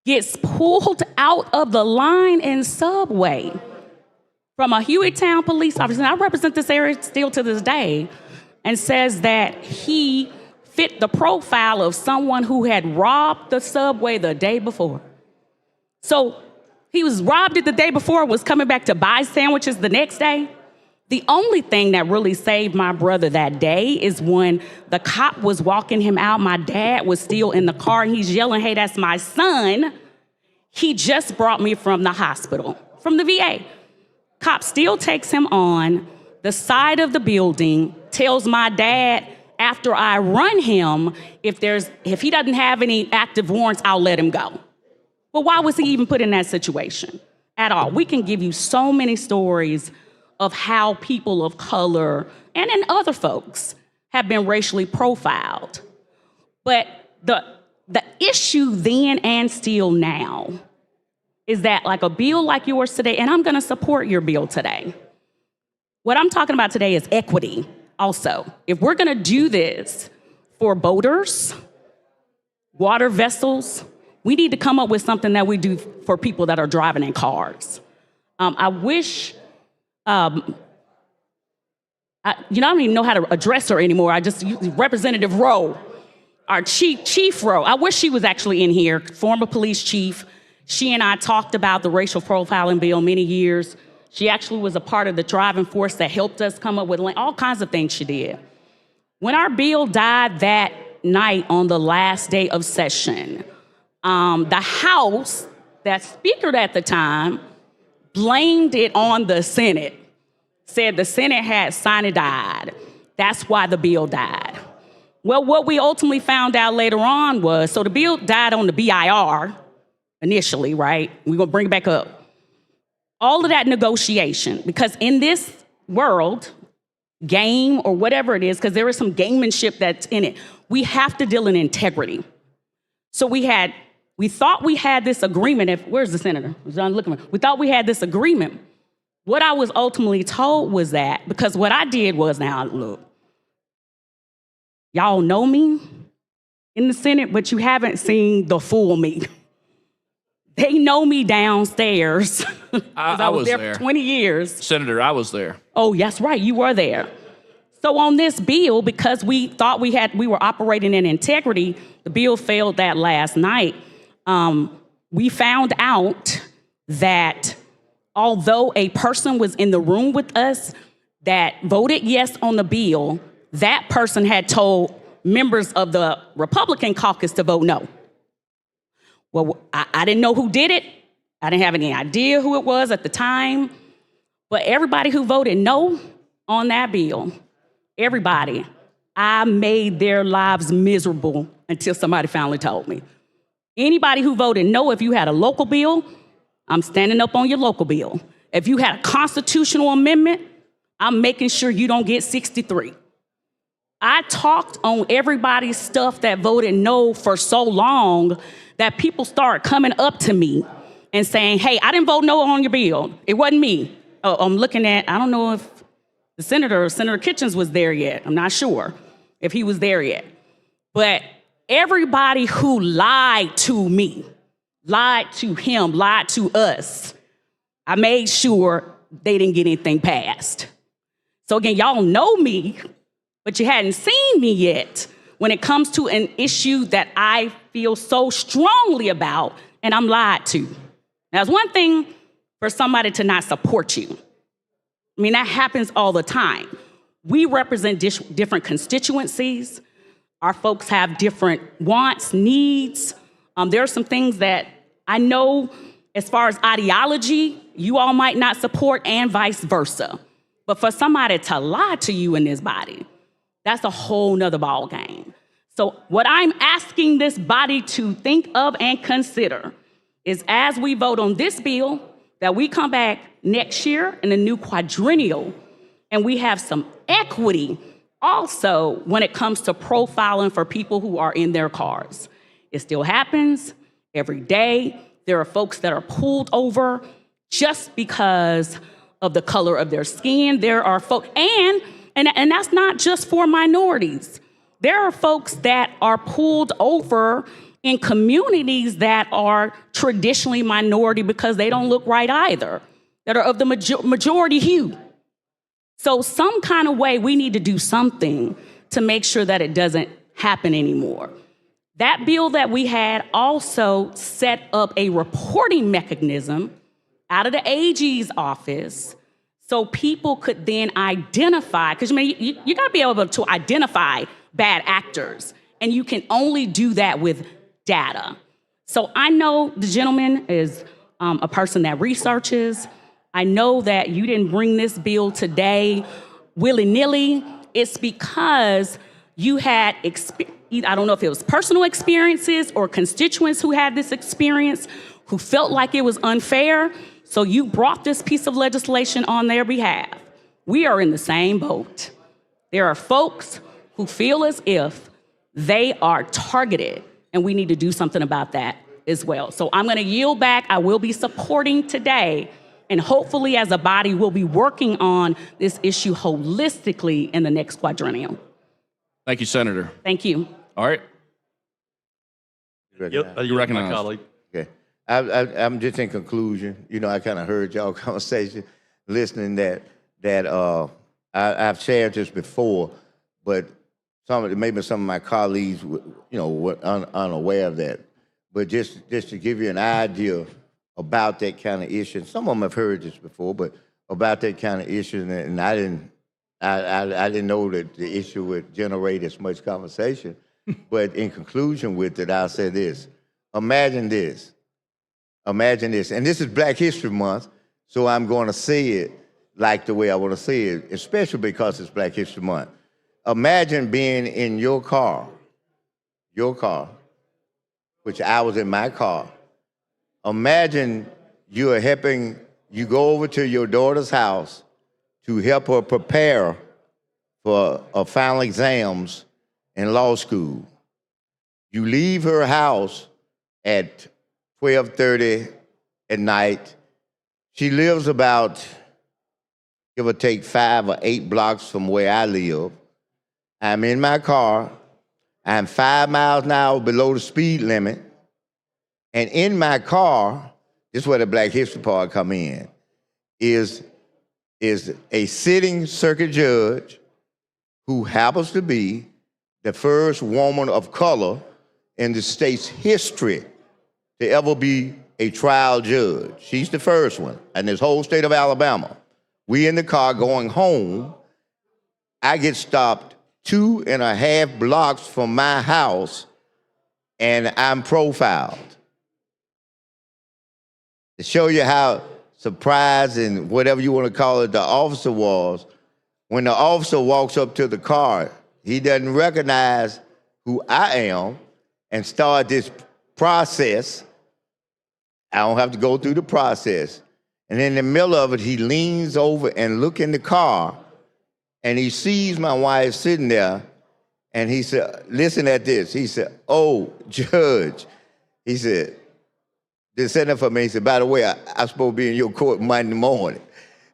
gets pulled out of the line in subway from a Hueytown police officer, and I represent this area still to this day, and says that he fit the profile of someone who had robbed the subway the day before. So he was robbed it the day before, was coming back to buy sandwiches the next day. The only thing that really saved my brother that day is when the cop was walking him out, my dad was still in the car, and he's yelling, "Hey, that's my son. He just brought me from the hospital, from the VA." Cop still takes him on the side of the building, tells my dad, after I run him, if he doesn't have any active warrants, I'll let him go. Well, why was he even put in that situation at all? We can give you so many stories of how people of color and other folks have been racially profiled. But the issue then and still now is that, like a bill like yours today, and I'm gonna support your bill today. What I'm talking about today is equity also. If we're gonna do this for boaters, water vessels, we need to come up with something that we do for people that are driving in cars. I wish, I don't even know how to address her anymore. I just use Representative Rowe. our Chief Rowe. I wish she was actually in here, former police chief. She and I talked about the racial profiling bill many years. She actually was a part of the driving force that helped us come up with all kinds of things she did. When our bill died that night on the last day of session, the House, that speaker at the time, blamed it on the Senate, said the Senate had cyanide. That's why the bill died. Well, what we ultimately found out later on was, so the bill died on the BIR initially, right? We're gonna bring it back up. All of that negotiation, because in this world, game or whatever it is, because there is some gamemanship that's in it, we have to deal in integrity. So we thought we had this agreement. Where's the senator? John, look at me. We thought we had this agreement. What I was ultimately told was that, because what I did was, now look, y'all know me in the Senate, but you haven't seen the full me. They know me downstairs. I was there for 20 years. Senator, I was there. Oh, that's right, you were there. So on this bill, because we thought we were operating in integrity, the bill failed that last night. We found out that although a person was in the room with us that voted yes on the bill, that person had told members of the Republican caucus to vote no. Well, I didn't know who did it. I didn't have any idea who it was at the time. But everybody who voted no on that bill, everybody, I made their lives miserable until somebody finally told me. Anybody who voted no, if you had a local bill, I'm standing up on your local bill. If you had a constitutional amendment, I'm making sure you don't get 63. I talked on everybody's stuff that voted no for so long that people started coming up to me and saying, hey, I didn't vote no on your bill. It wasn't me. Oh, I'm looking at, I don't know if the Senator Kitchens was there yet. I'm not sure if he was there yet. But everybody who lied to me, lied to him, lied to us, I made sure they didn't get anything passed. So again, y'all know me, but you hadn't seen me yet when it comes to an issue that I feel so strongly about and I'm lied to. Now, it's one thing for somebody to not support you. I mean, that happens all the time. We represent different constituencies. Our folks have different wants, needs. There are some things that I know as far as ideology, you all might not support and vice versa. But for somebody to lie to you in this body, that's a whole nother ball game. So what I'm asking this body to think of and consider is as we vote on this bill, that we come back next year in a new quadrennial and we have some equity also when it comes to profiling for people who are in their cars. It still happens every day. There are folks that are pulled over just because of the color of their skin. There are folks, and that's not just for minorities. There are folks that are pulled over in communities that are traditionally minority because they don't look right either, that are of the majority hue. So some kind of way we need to do something to make sure that it doesn't happen anymore. That bill that we had also set up a reporting mechanism out of the AG's office so people could then identify, because you got to be able to identify bad actors, and you can only do that with data. So I know the gentleman is a person that researches. I know that you didn't bring this bill today willy-nilly. It's because you had, I don't know if it was personal experiences or constituents who had this experience who felt like it was unfair. So you brought this piece of legislation on their behalf. We are in the same boat. There are folks who feel as if they are targeted, and we need to do something about that as well. So I'm going to yield back. I will be supporting today, and hopefully as a body, we'll be working on this issue holistically in the next quadrennial. Thank you, Senator. Thank you. All right. You recognize my colleague. Okay. I'm just in conclusion. You know, I kind of heard y'all conversation, listening that I've shared this before, but maybe some of my colleagues, unaware of that. But just to give you an idea about that kind of issue, some of them have heard this before, but about that kind of issue, and I didn't know that the issue would generate as much conversation. But in conclusion with it, I'll say this. Imagine this. Imagine this. And this is Black History Month, so I'm going to say it like the way I want to say it, especially because it's Black History Month. Imagine being in your car, which I was in my car. Imagine you go over to your daughter's house to help her prepare for her final exams in law school. You leave her house at 12:30 at night. She lives about, give or take, 5 or 8 blocks from where I live. I'm in my car. I'm 5 miles an hour below the speed limit. And in my car, this is where the Black History part come in, is a sitting circuit judge who happens to be the first woman of color in the state's history to ever be a trial judge. She's the first one in this whole state of Alabama. We in the car going home. I get stopped 2.5 blocks from my house, and I'm profiled. To show you how surprised and whatever you want to call it the officer was, when the officer walks up to the car, he doesn't recognize who I am and start this process. I don't have to go through the process. And in the middle of it, he leans over and look in the car, and he sees my wife sitting there, and he said, listen at this. He said, "Oh, Judge," he said, "they're sitting for me." He said, "By the way, I'm supposed to be in your court Monday morning."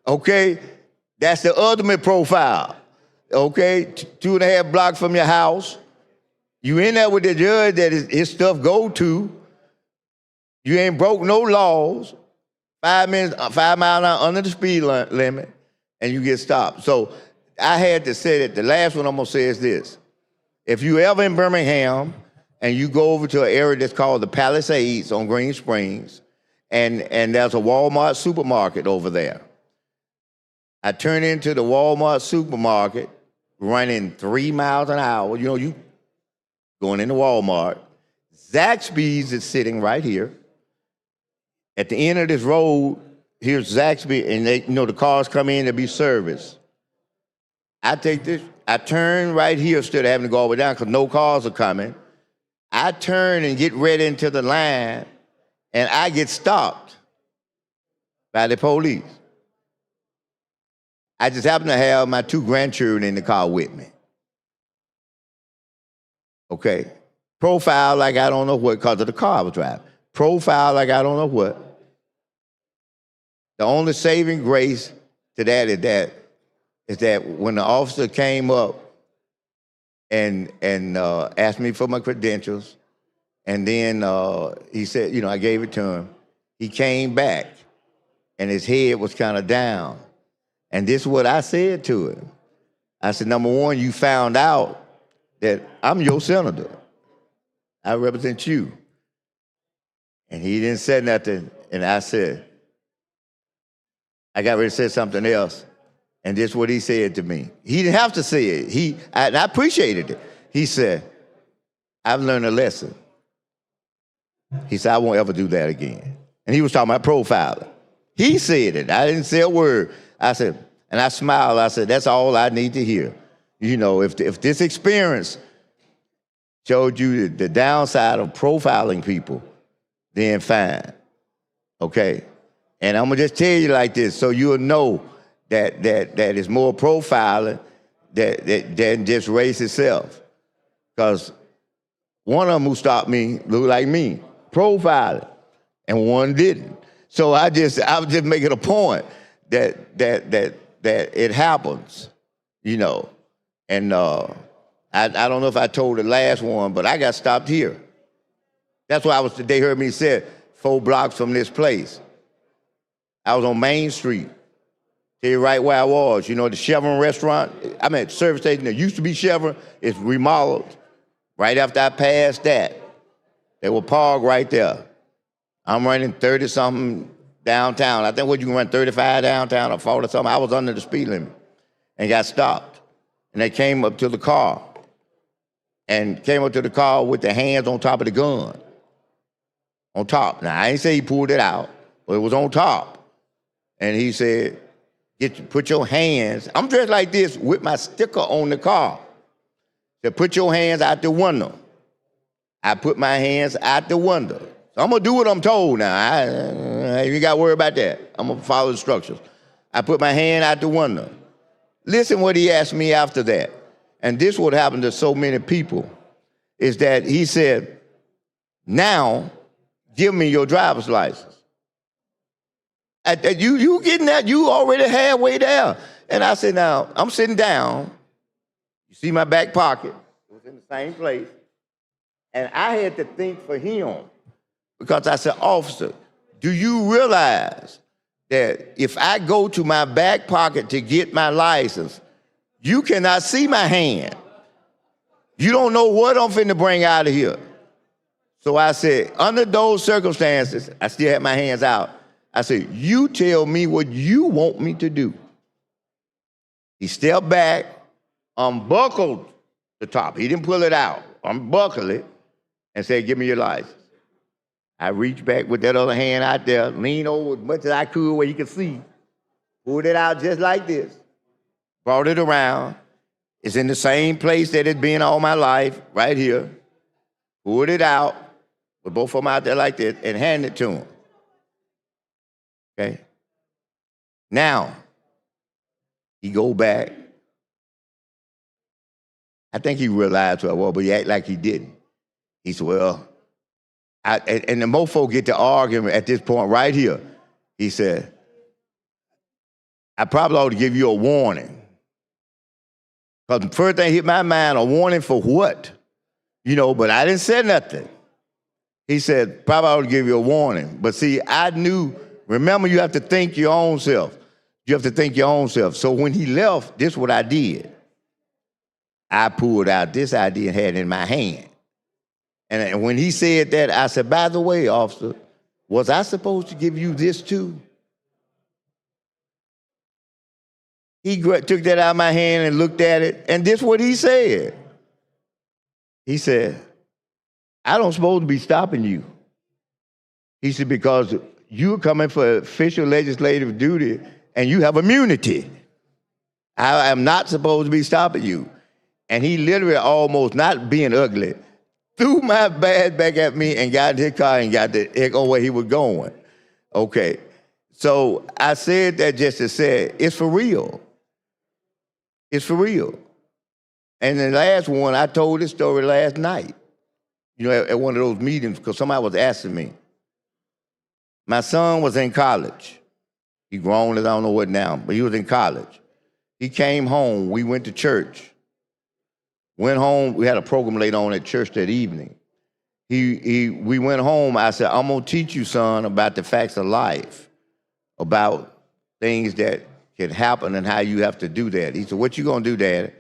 Okay? That's the ultimate profile. Okay? 2.5 blocks from your house. You in there with the judge that his stuff go to. You ain't broke no laws. 5 miles an hour under the speed limit, and you get stopped. So I had to say that. The last one I'm gonna say is this. If you ever in Birmingham and you go over to an area that's called the Palisades on Green Springs, and there's a Walmart supermarket over there. I turn into the Walmart supermarket running 3 miles an hour. You know, you going into Walmart. Zaxby's is sitting right here. At the end of this road, here's Zaxby, and the cars come in to be serviced. I take this, I turn right here instead of having to go all the way down because no cars are coming. I turn and get ready into the line, and I get stopped by the police. I just happen to have my 2 grandchildren in the car with me. Okay? Profile like I don't know what because of the car I was driving. Profile like I don't know what. The only saving grace to that is that when the officer came up and asked me for my credentials, and then he said, I gave it to him. He came back, and his head was kind of down. And this is what I said to him. I said, number one, you found out that I'm your senator. I represent you. And he didn't say nothing, and I said, I got ready to say something else. And this is what he said to me. He didn't have to say it. I appreciated it. He said, I've learned a lesson. He said, I won't ever do that again. And he was talking about profiling. He said it. I didn't say a word. I said, and I smiled. I said, that's all I need to hear. If this experience showed you the downside of profiling people, then fine. Okay? And I'm going to just tell you like this so you'll know that is more profiling than just race itself. Because one of them who stopped me looked like me, profiling, and one didn't. So I was just making a point that it happens, And I don't know if I told the last one, but I got stopped here. That's why they heard me say 4 blocks from this place. I was on Main Street. Tell you right where I was. The Chevron restaurant, I'm at the service station that used to be Chevron. It's remodeled. Right after I passed that, they were parked right there. I'm running 30-something downtown. I think you can run 35 downtown or 40 something. I was under the speed limit and got stopped. And they came up to the car with their hands on top of the gun. On top. Now, I ain't say he pulled it out, but it was on top. And he said, put your hands, I'm dressed like this with my sticker on the car. Said, put your hands out the window. I put my hands out the window. So I'm gonna do what I'm told now. You got to worry about that. I'm gonna follow instructions. I put my hand out the window. Listen what he asked me after that. And this would happen to so many people, is that he said, now give me your driver's license. You getting that, you already halfway there. And I said, now, I'm sitting down. You see my back pocket, it was in the same place. And I had to think for him because I said, officer, do you realize that if I go to my back pocket to get my license, you cannot see my hand. You don't know what I'm finna bring out of here. So I said, under those circumstances, I still had my hands out. I said, you tell me what you want me to do. He stepped back, unbuckled the top. He didn't pull it out, unbuckled it, and said, give me your license. I reached back with that other hand out there, leaned over as much as I could where you could see, pulled it out just like this, brought it around. It's in the same place that it's been all my life, right here. Pulled it out, with both of them out there like this, and handed it to him. Okay? Now, he go back. I think he realized who I was, but he act like he didn't. He said, well, and the mofo get to arguing at this point right here. He said, I probably ought to give you a warning. Because the first thing hit my mind, a warning for what? You know, but I didn't say nothing. He said, probably ought to give you a warning. But see, I knew, remember, you have to think your own self. You have to think your own self. So when he left, this is what I did. I pulled out this ID and had it in my hand. And when he said that, I said, by the way, officer, was I supposed to give you this too? He took that out of my hand and looked at it, and this is what he said. He said, I don't supposed to be stopping you. He said, because you're coming for official legislative duty and you have immunity. I am not supposed to be stopping you. And he literally, almost not being ugly, threw my bag back at me and got in his car and got the heck on where he was going. Okay, so I said that just to say, it's for real. It's for real. And the last one, I told this story last night, you know, at one of those meetings, because somebody was asking me. My son was in college. He grown as I don't know what now, but he was in college. He came home, we went to church. Went home, we had a program later on at church that evening. We went home, I said, I'm gonna teach you, son, about the facts of life, about things that can happen and how you have to do that. He said, what you gonna do, Daddy?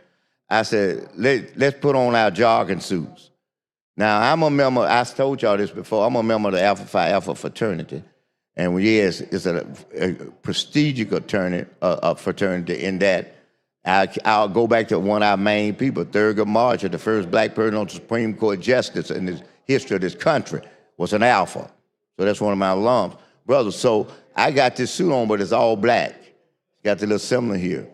I said, let's put on our jogging suits. Now, I'm a member, I told y'all this before, I'm a member of the Alpha Phi Alpha fraternity. And yes, it's a prestigious fraternity in that I'll go back to one of our main people, Thurgood Marshall, the first black person on the Supreme Court justice in the history of this country, was an Alpha. So that's one of my alums. Brothers, so I got this suit on, but it's all black. It's got the little symbol here.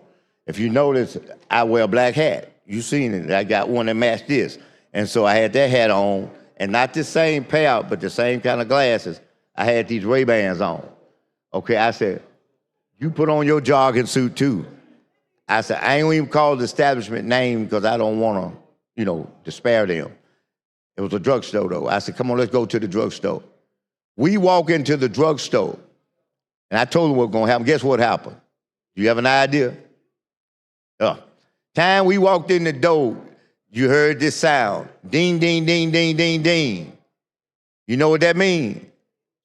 If you notice, I wear a black hat. You seen it. I got one that matched this. And so I had that hat on, and not the same pair, but the same kind of glasses. I had these Ray-Bans on. Okay, I said, you put on your jogging suit too. I said, I ain't even call the establishment name because I don't want to, you know, despair them. It was a drugstore though. I said, come on, let's go to the drugstore. We walk into the drugstore, and I told them what was going to happen. Guess what happened? Do you have an idea? Time we walked in the door, you heard this sound. Ding, ding, ding, ding, ding, ding. You know what that means?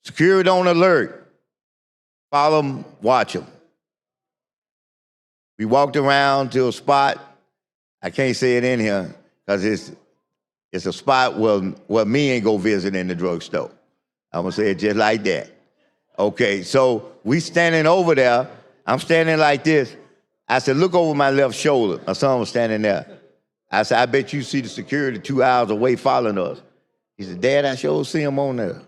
Security on alert. Follow them, watch them. We walked around to a spot. I can't say it in here because it's It's a spot where me ain't go visit in the drugstore. I'm gonna say it just like that. Okay, so we standing over there. I'm standing like this. I said, look over my left shoulder. My son was standing there. I said, I bet you see the security 2 hours away following us. He said, Dad, I sure see him on there.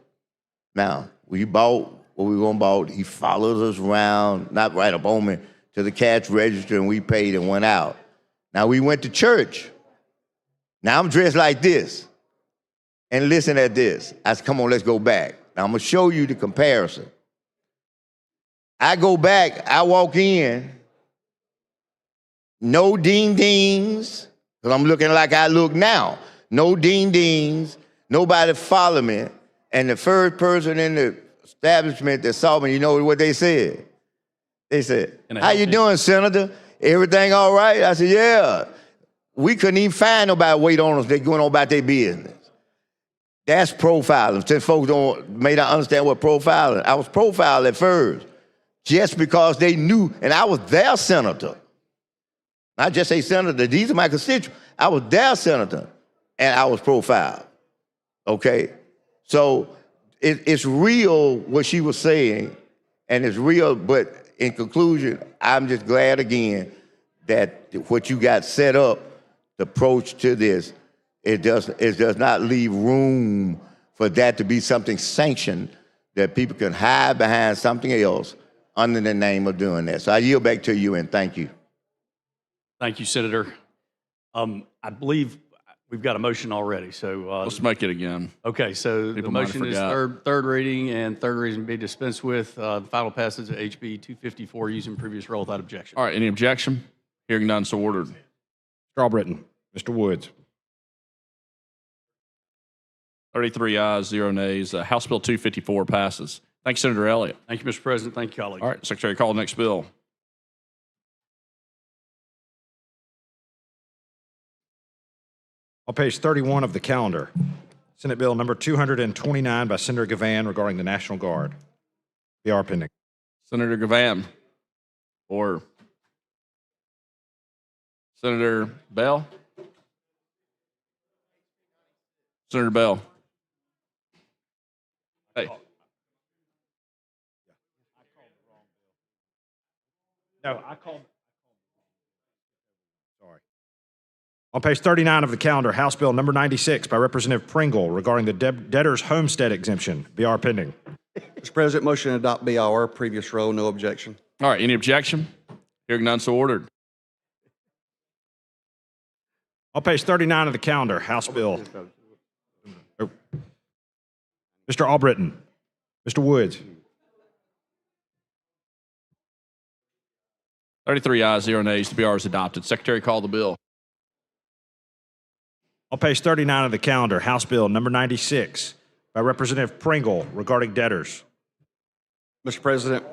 Now, we bought what we gonna buy. He followed us around, not right up on me, to the cash register, and we paid and went out. Now, we went to church. Now, I'm dressed like this. And listen at this. I said, come on, let's go back. Now, I'm gonna show you the comparison. I go back, I walk in, no ding-dings, because I'm looking like I look now. No ding-dings, nobody follow me. And the first person in the establishment that saw me, you know what they said? They said, how you doing, Senator? Everything all right? I said, yeah. We couldn't even find nobody wait on us. They going on about their business. That's profiling. Since folks may not understand what profiling. I was profiled at first just because they knew, and I was their senator. Not just a senator, these are my constituents. I was their senator, and I was profiled, okay? So it's real what she was saying, and it's real, but in conclusion, I'm just glad again that what you got set up, the approach to this, it does not leave room for that to be something sanctioned that people can hide behind something else under the name of doing that. So I yield back to you and thank you. Thank you, Senator. I believe we've got a motion already, so. Let's make it again. Okay, so the People might have motion is forgot. third reading and third reading be dispensed with. The final passage of HB 254 using previous roll without objection. All right, any objection? Hearing none, so ordered. Mr. Albritton. Mr. Woods. 33 ayes, 0 nays. House Bill 254 passes. Thank you, Senator Elliott. Thank you, Mr. President. Thank you, colleagues. All right, Secretary, call the next bill. On page 31 of the calendar, Senate Bill number 229 by Senator Gavan regarding the National Guard. BR pending. Senator Gavan. Or Senator Bell. Senator Bell. Hey. No, I called. Sorry. On page 39 of the calendar, House Bill number 96 by Representative Pringle regarding the debtor's homestead exemption. BR pending. Mr. President, motion to adopt BR, previous roll, no objection. All right, any objection? Hearing none, so ordered. On page 39 of the calendar, House Bill. Mr. Albritton. Mr. Woods. 33 ayes, 0 nays. The BR is adopted. Secretary, call the bill. On page 39 of the calendar, House Bill number 96 by Representative Pringle regarding debtors. Mr. President,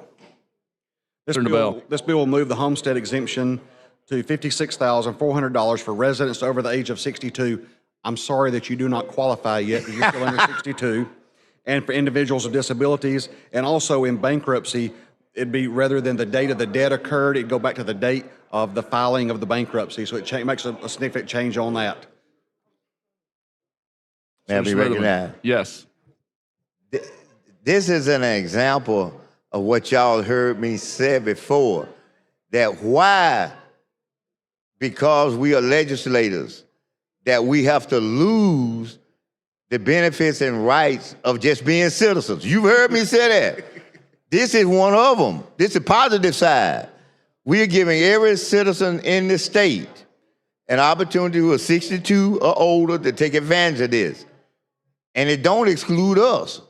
this Senator Bell. bill will move the homestead exemption to $56,400 for residents over the age of 62. I'm sorry that you do not qualify yet because you're still under 62. And for individuals with disabilities, and also in bankruptcy, it'd be rather than the date of the debt occurred, it'd go back to the date of the filing of the bankruptcy. So it makes a significant change on that. May I be recognized? Yes. This is an example of what y'all heard me say before, that why, because we are legislators, that we have to lose the benefits and rights of just being citizens. You've heard me say that. This is one of them. This is the positive side. We are giving every citizen in the state an opportunity who is 62 or older to take advantage of this. And it don't exclude us.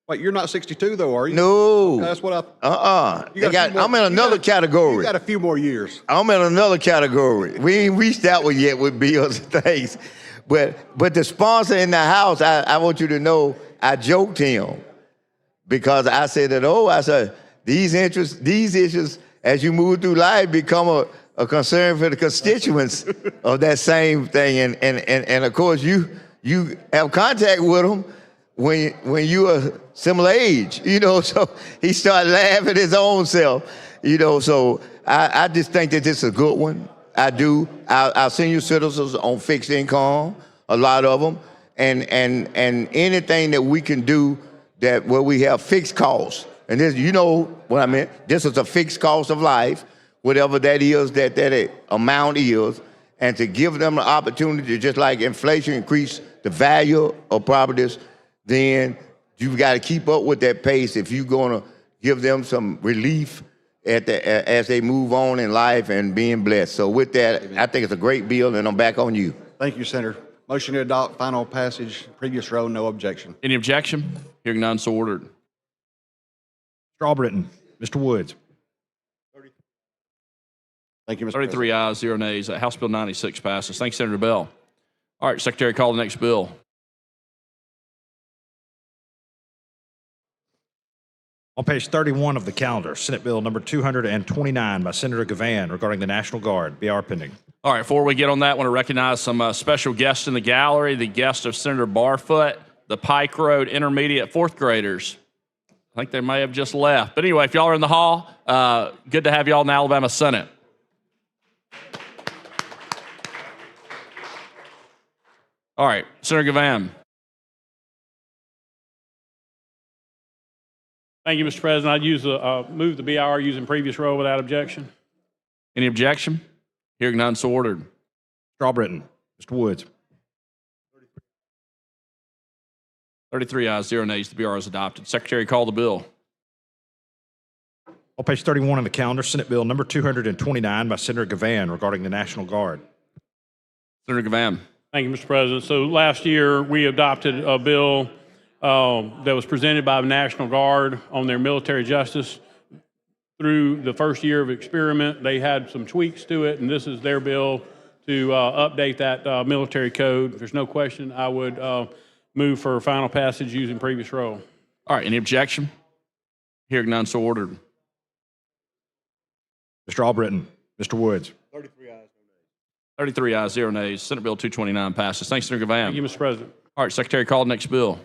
Wait, you're not 62 though, are you? No. Okay, that's what I. I'm in another category. You got a few more years. I'm in another category. We ain't reached that one yet with bills and things. But the sponsor in the House, I want you to know, I joked him because I said that, these issues, as you move through life, become a concern for the constituents of that same thing. And of course, you have contact with them when you are similar age, so he started laughing his own self, so I just think that this is a good one. I do. Our senior citizens on fixed income a lot of them, and anything that we can do that where we have fixed costs. And this, you know what I meant. This is a fixed cost of life, whatever that is, that amount is, and to give them the opportunity, just like inflation increase the value of properties, then you've got to keep up with that pace if you're going to give them some relief as they move on in life and being blessed. So with that, I think it's a great bill, and I'm back on you. Thank you, Senator. Motion to adopt final passage, previous row, no objection. Any objection? Hearing none, so ordered. Mr. Albritton. Mr. Woods. Thank you, Mr. 33 ayes, 0 nays. House Bill 96 passes. Thanks, Senator Bell. All right, Secretary, call the next bill. On page 31 of the calendar, Senate Bill number 229 by Senator Gavan regarding the National Guard. BR pending. All right, before we get on that, I want to recognize some special guests in the gallery. The guest of Senator Barfoot, the Pike Road Intermediate fourth graders. I think they may have just left. But anyway, if y'all are in the hall, good to have y'all in the Alabama Senate. All right, Senator Gavan. Thank you, Mr. President. I'd move the BR using previous row without objection. Any objection? Hearing none, so ordered. Mr. Albritton. Mr. Woods. 33 ayes, 0 nays. The BR is adopted. Secretary, call the bill. On page 31 of the calendar, Senate Bill number 229 by Senator Gavan regarding the National Guard. Senator Gavan. Thank you, Mr. President. So last year, we adopted a bill that was presented by the National Guard on their military justice. Through the first year of experiment, they had some tweaks to it, and this is their bill to update that military code. If there's no question, I would move for final passage using previous row. All right, any objection? Hearing none, so ordered. Mr. Albritton. Mr. Woods. 33 ayes, 0 nays. Senate Bill 229 passes. Thanks, Senator Gavan. Thank you, Mr. President. All right, Secretary, call the next bill.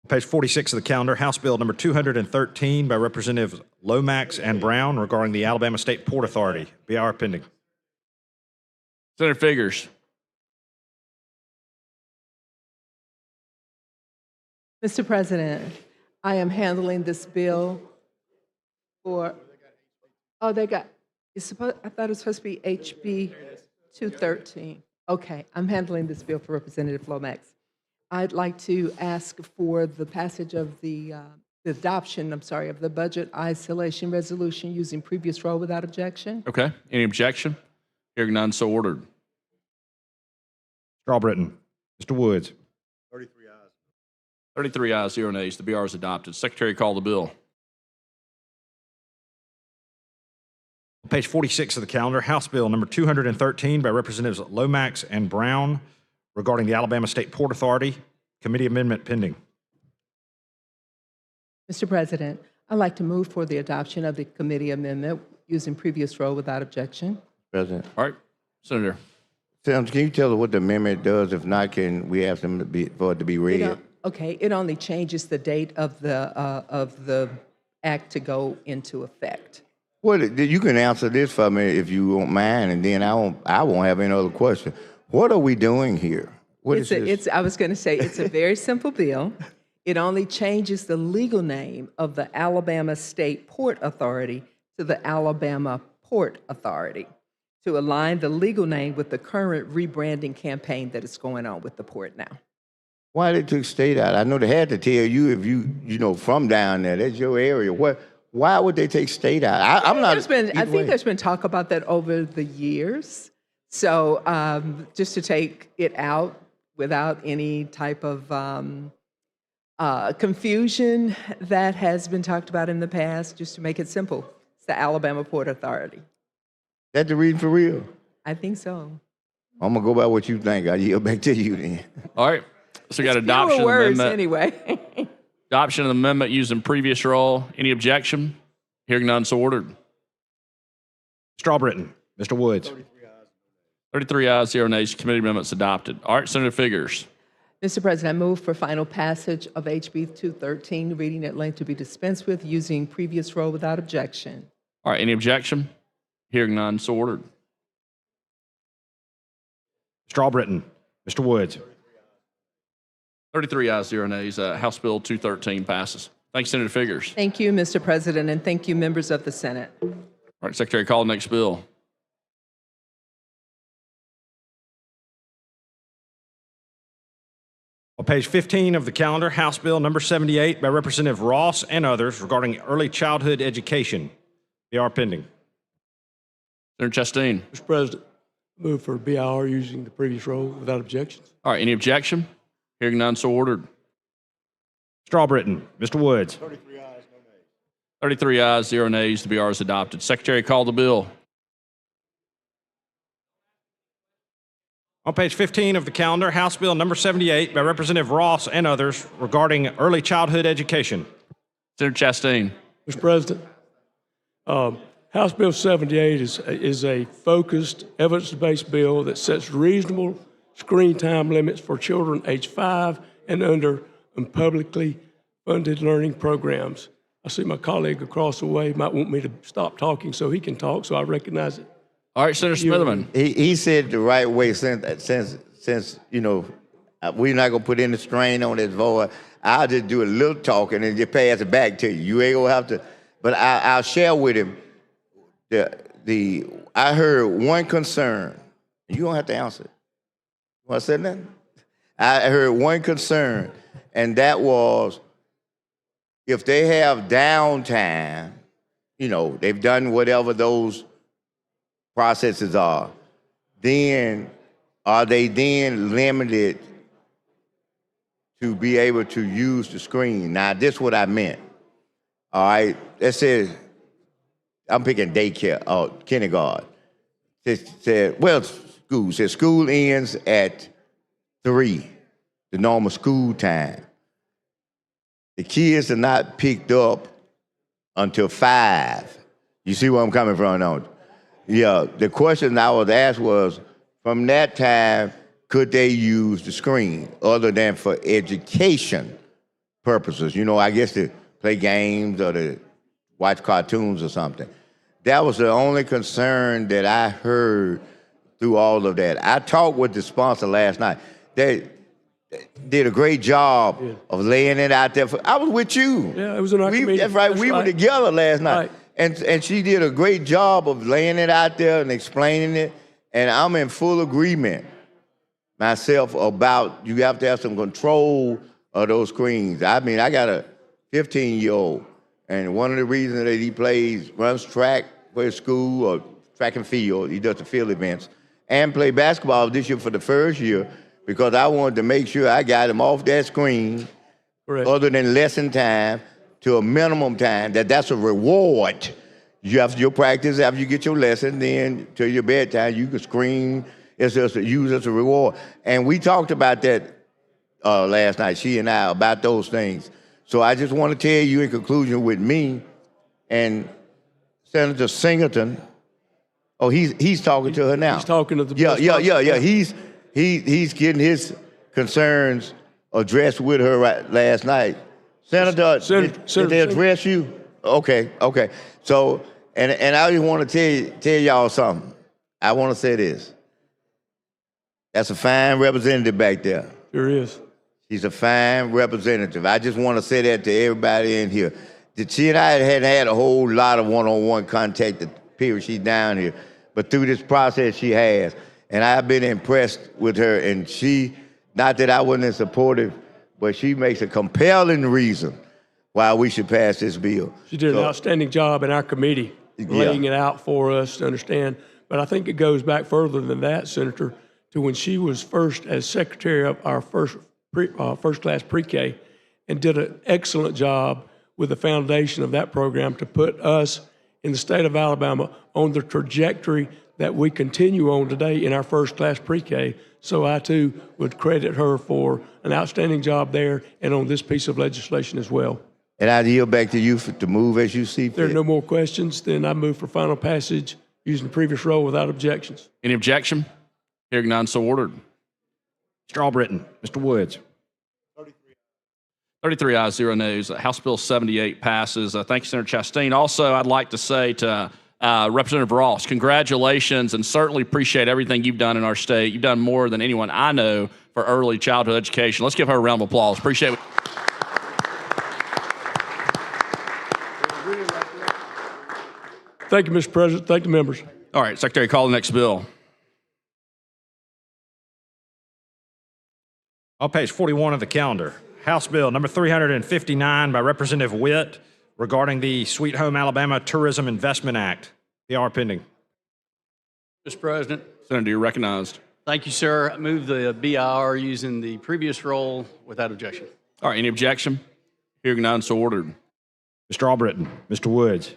Page 46 of the calendar, House Bill number 213 by Representatives Lomax and Brown regarding the Alabama State Port Authority. BR pending. Senator Figures. Mr. President, I am handling this bill for, I thought it was supposed to be HB 213. Okay, I'm handling this bill for Representative Lomax. I'd like to ask for the passage of the adoption, of the budget isolation resolution using previous row without objection. Okay, any objection? Hearing none, so ordered. Mr. Albritton. Mr. Woods. 33 ayes, 0 nays. The BR is adopted. Secretary, call the bill. On page 46 of the calendar, House Bill number 213 by Representatives Lomax and Brown regarding the Alabama State Port Authority. Committee amendment pending. Mr. President, I'd like to move for the adoption of the committee amendment using previous row without objection. President. All right, Senator. Can you tell us what the amendment does? If not, can we ask them for it to be read? Okay, it only changes the date of the act to go into effect. Well, you can answer this for me if you won't mind, and then I won't have any other question. What are we doing here? What is this? I was going to say it's a very simple bill. It only changes the legal name of the Alabama State Port Authority to the Alabama Port Authority to align the legal name with the current rebranding campaign that is going on with the port now. Why they took state out? I know they had to tell you if you from down there, that's your area. Why would they take state out? I think there's been talk about that over the years. So just to take it out without any type of confusion that has been talked about in the past, just to make it simple. It's the Alabama Port Authority. That's the reason for real? I think so. I'm going to go by what you think. I'll yield back to you then. All right. So we got It's adoption fewer words amendment. anyway. Adoption of the amendment using previous roll. Any objection? Hearing none, so ordered. Mr. Albritton. Mr. Woods. 33 ayes, 0 nays. Committee amendments adopted. All right, Senator Figures. Mr. President, I move for final passage of HB 213, reading at length to be dispensed with using previous roll without objection. All right, any objection? Hearing none, so ordered. Mr. Albritton. Mr. Woods. 33 ayes, 0 nays. House Bill 213 passes. Thank you, Senator Figures. Thank you, Mr. President, and thank you, members of the Senate. All right, Secretary, call the next bill. On page 15 of the calendar, House Bill number 78 by Representative Ross and others regarding early childhood education. BR pending. Senator Chastain. Mr. President, move for BIR using the previous role without objections. All right, any objection? Hearing none, so ordered. Mr. Albritton. Mr. Woods. 33 ayes, 0 nays. The BR is adopted. Secretary, call the bill. On page 15 of the calendar, House Bill number 78 by Representative Ross and others regarding early childhood education. Senator Chastain. Mr. President, House Bill 78 is a focused, evidence-based bill that sets reasonable screen time limits for children age 5 and under in publicly funded learning programs. I see my colleague across the way might want me to stop talking so he can talk, so I recognize it. All right, Senator Smitherman. He said the right way since you know, we're not going to put any strain on his voice. I'll just do a little talking and just pass it back to you. You ain't going to have to, but I'll share with him I heard one concern. You don't have to answer it. You want to say nothing? I heard one concern, and that was if they have downtime, you know, they've done whatever those processes are, then are they then limited to be able to use the screen? Now, this is what I meant. All right, let's say I'm picking daycare or kindergarten. School ends at 3, the normal school time. The kids are not picked up until 5. You see where I'm coming from, don't you? Yeah, the question I was asked was, from that time, could they use the screen other than for education purposes? You know, I guess to play games or to watch cartoons or something. That was the only concern that I heard through all of that. I talked with the sponsor last night. They did a great job of laying it out there. I was with you. Yeah, it was in our committee. That's right. We were together last night. Right. And she did a great job of laying it out there and explaining it. And I'm in full agreement myself about you have to have some control of those screens. I mean, I got a 15-year-old, and one of the reasons that he runs track for his school or track and field, he does the field events, and play basketball this year for the first year because I wanted to make sure I got him off that screen other than lesson time to a minimum time, that's a reward. You have your practice after you get your lesson, then till your bedtime, you can screen. It's just used as a reward. And we talked about that last night, she and I, about those things. So I just want to tell you in conclusion with me and Senator Singleton. Oh, he's talking to her now. He's talking to the Yeah. He's getting his concerns addressed with her last night. Senator, did they address you? Okay. So, and I just want to tell y'all something. I want to say this. That's a fine representative back there. Sure is. She's a fine representative. I just want to say that to everybody in here. She and I hadn't had a whole lot of one-on-one contact the period she's down here, but through this process she has. And I've been impressed with her, and she, not that I wasn't supportive, but she makes a compelling reason why we should pass this bill. She did an outstanding job in our committee, laying it out for us to understand. But I think it goes back further than that, Senator, to when she was first as secretary of our first class pre-K and did an excellent job with the foundation of that program to put us in the state of Alabama on the trajectory that we continue on today in our first class pre-K. So I too would credit her for an outstanding job there and on this piece of legislation as well. And I yield back to you to move as you see fit. If there are no more questions, then I move for final passage using the previous role without objections. Any objection? Hearing none, so ordered. Mr. Albritton. Mr. Woods. 33 ayes, 0 nays. House Bill 78 passes. Thank you, Senator Chastain. Also, I'd like to say to Representative Ross, congratulations, and certainly appreciate everything you've done in our state. You've done more than anyone I know for early childhood education. Let's give her a round of applause. Appreciate it. Thank you, Mr. President. Thank the members. All right, Secretary, call the next bill. On page 41 of the calendar, House Bill number 359 by Representative Witt regarding the Sweet Home Alabama Tourism Investment Act. PR pending. Mr. President. Senator, you're recognized. Thank you, sir. I move the BIR using the previous roll without objection. All right, any objection? Hearing none, so ordered. Mr. Albritton, Mr. Woods.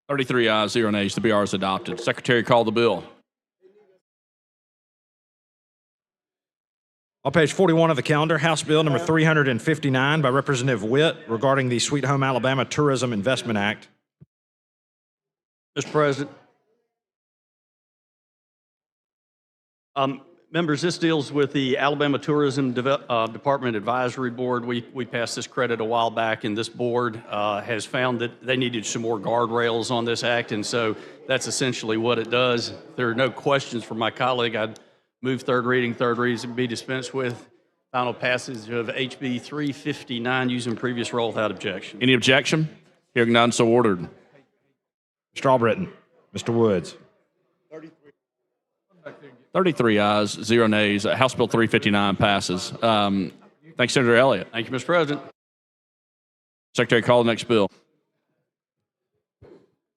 33 ayes, 0 nays. The BR is adopted. Secretary, call the bill. On page 41 of the calendar, House Bill number 359 by Representative Witt regarding the Sweet Home Alabama Tourism Investment Act. Mr. President. Members, this deals with the Alabama Tourism Department Advisory Board. We passed this credit a while back, and this board has found that they needed some more guardrails on this act, and so that's essentially what it does. If there are no questions from my colleague, I'd move third reading be dispensed with. Final passage of HB 359 using previous roll without objection. Any objection? Hearing none, so ordered. Mr. Albritton, Mr. Woods. 33 ayes, 0 nays. House Bill 359 passes. Thanks, Senator Elliott. Thank you, Mr. President. Secretary, call the next bill.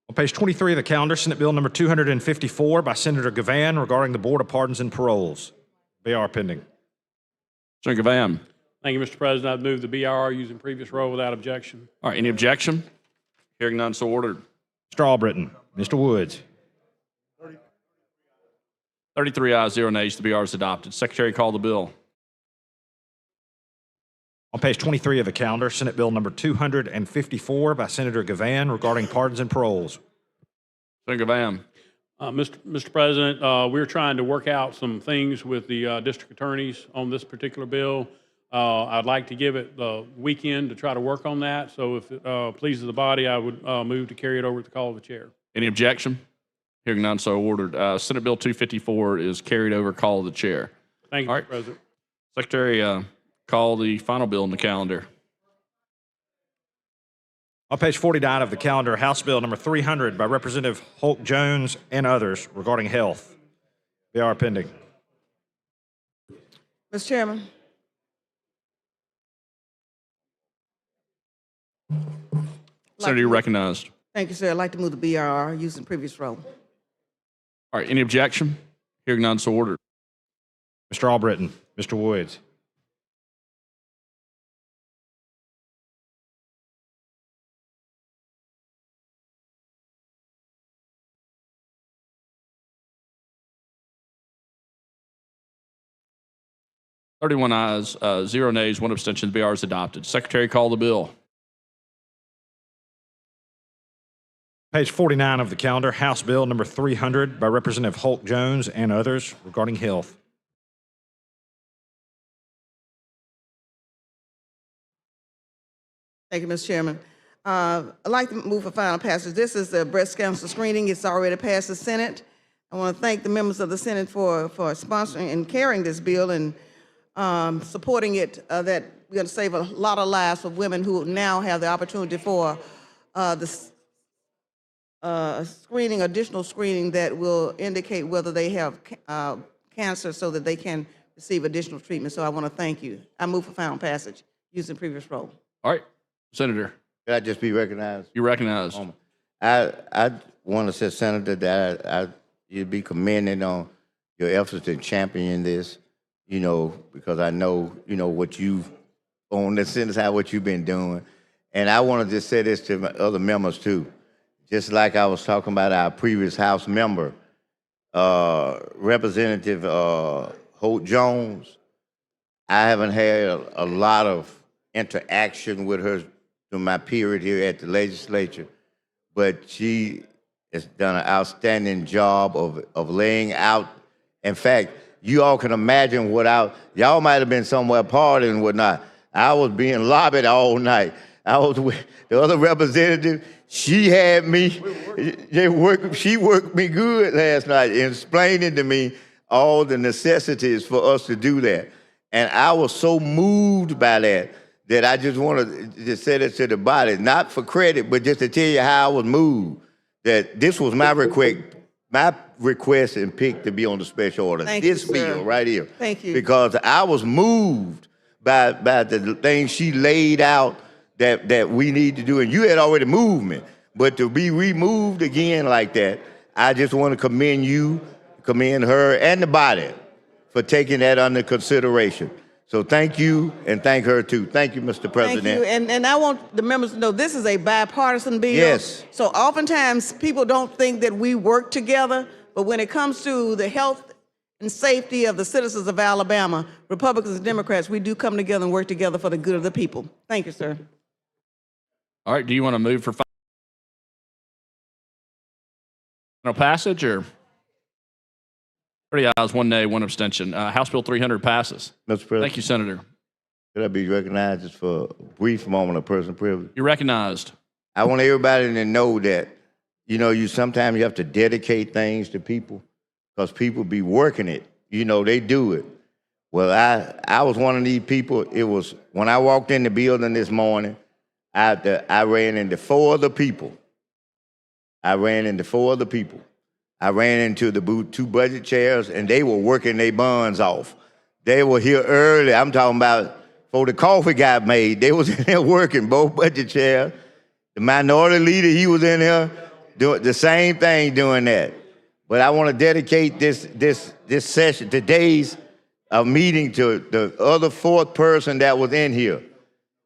On page 23 of the calendar, Senate Bill number 254 by Senator Gavan regarding the Board of Pardons and Paroles. BR pending. Senator Gavan. Thank you, Mr. President. I'd move the BIR using previous roll without objection. All right, any objection? Hearing none, so ordered. Mr. Albritton, Mr. Woods. 33 ayes, 0 nays. The BR is adopted. Secretary, call the bill. On page 23 of the calendar, Senate Bill number 254 by Senator Gavan regarding pardons and paroles. Senator Gavan. Mr. President, we're trying to work out some things with the district attorneys on this particular bill. I'd like to give it the weekend to try to work on that. So if it pleases the body, I would move to carry it over at the call of the chair. Any objection? Hearing none, so ordered. Senate Bill 254 is carried over. Call of the chair. Thank you, All right. Mr. President. Secretary, call the final bill in the calendar. On page 49 of the calendar, House Bill number 300 by Representative Holt Jones and others regarding health. BR pending. Mr. Chairman. Senator, you're recognized. Thank you, sir. I'd like to move the BRR using previous roll. All right, any objection? Hearing none, so ordered. Mr. Albritton, Mr. Woods. $31 ayes, 0 nays, 1 abstention. The BR is adopted. Secretary, call the bill. Page 49 of the calendar, House Bill number 300 by Representative Holt Jones and others regarding health. Thank you, Mr. Chairman. I'd like to move for final passage. This is the breast cancer screening. It's already passed the Senate. I want to thank the members of the Senate for sponsoring and carrying this bill and supporting it, that we're going to save a lot of lives for women who now have the opportunity for the screening, additional screening that will indicate whether they have cancer so that they can receive additional treatment. So I want to thank you. I move for final passage using previous roll. All right, Senator. Could I just be recognized? You're recognized. I want to say, Senator, that you'd be commended on your efforts in championing this, you know, because I know, you know, what you've, on the Senate side, what you've been doing. And I want to just say this to my other members, too. Just like I was talking about our previous House member, Representative Holt Jones, I haven't had a lot of interaction with her through my period here at the legislature, but she has done an outstanding job of laying out. In fact, you all can imagine y'all might have been somewhere partying and whatnot. I was being lobbied all night I was with the other representative. She had me. She worked me good last night, explaining to me all the necessities for us to do that. And I was so moved by that I just wanted to say that to the body, not for credit, but just to tell you how I was moved. That this was my request and pick to be on the special order. Thank you, this bill sir. right here. Thank you. Because I was moved by the things she laid out that we need to do. And you had already moved me. But to be removed again like that, I just want to commend you, commend her, and the body for taking that under consideration. So thank you, and thank her too. Thank you, Mr. President. Thank you. And I want the members to know this is a bipartisan bill. Yes. So oftentimes people don't think that we work together, but when it comes to the health and safety of the citizens of Alabama, Republicans and Democrats, we do come together and work together for the good of the people. Thank you, sir. All right, do you want to move for final passage or? 30 ayes, 1 nay, 1 abstention. House Bill 300 passes. Mr. President. Thank you, Senator. Could I be recognized just for a brief moment of personal privilege? You're recognized. I want everybody to know that, you sometimes you have to dedicate things to people because people be working it. They do it. Well, I was one of these people. It was when I walked in the building this morning, I ran into 4 other people. I ran into the 2 budget chairs, and they were working their buns off. They were here early. I'm talking about before the coffee got made. They was in there working, both budget chairs. The minority leader, he was in there doing the same thing, doing that. But I want to dedicate this session, today's meeting, to the other 4th person that was in here.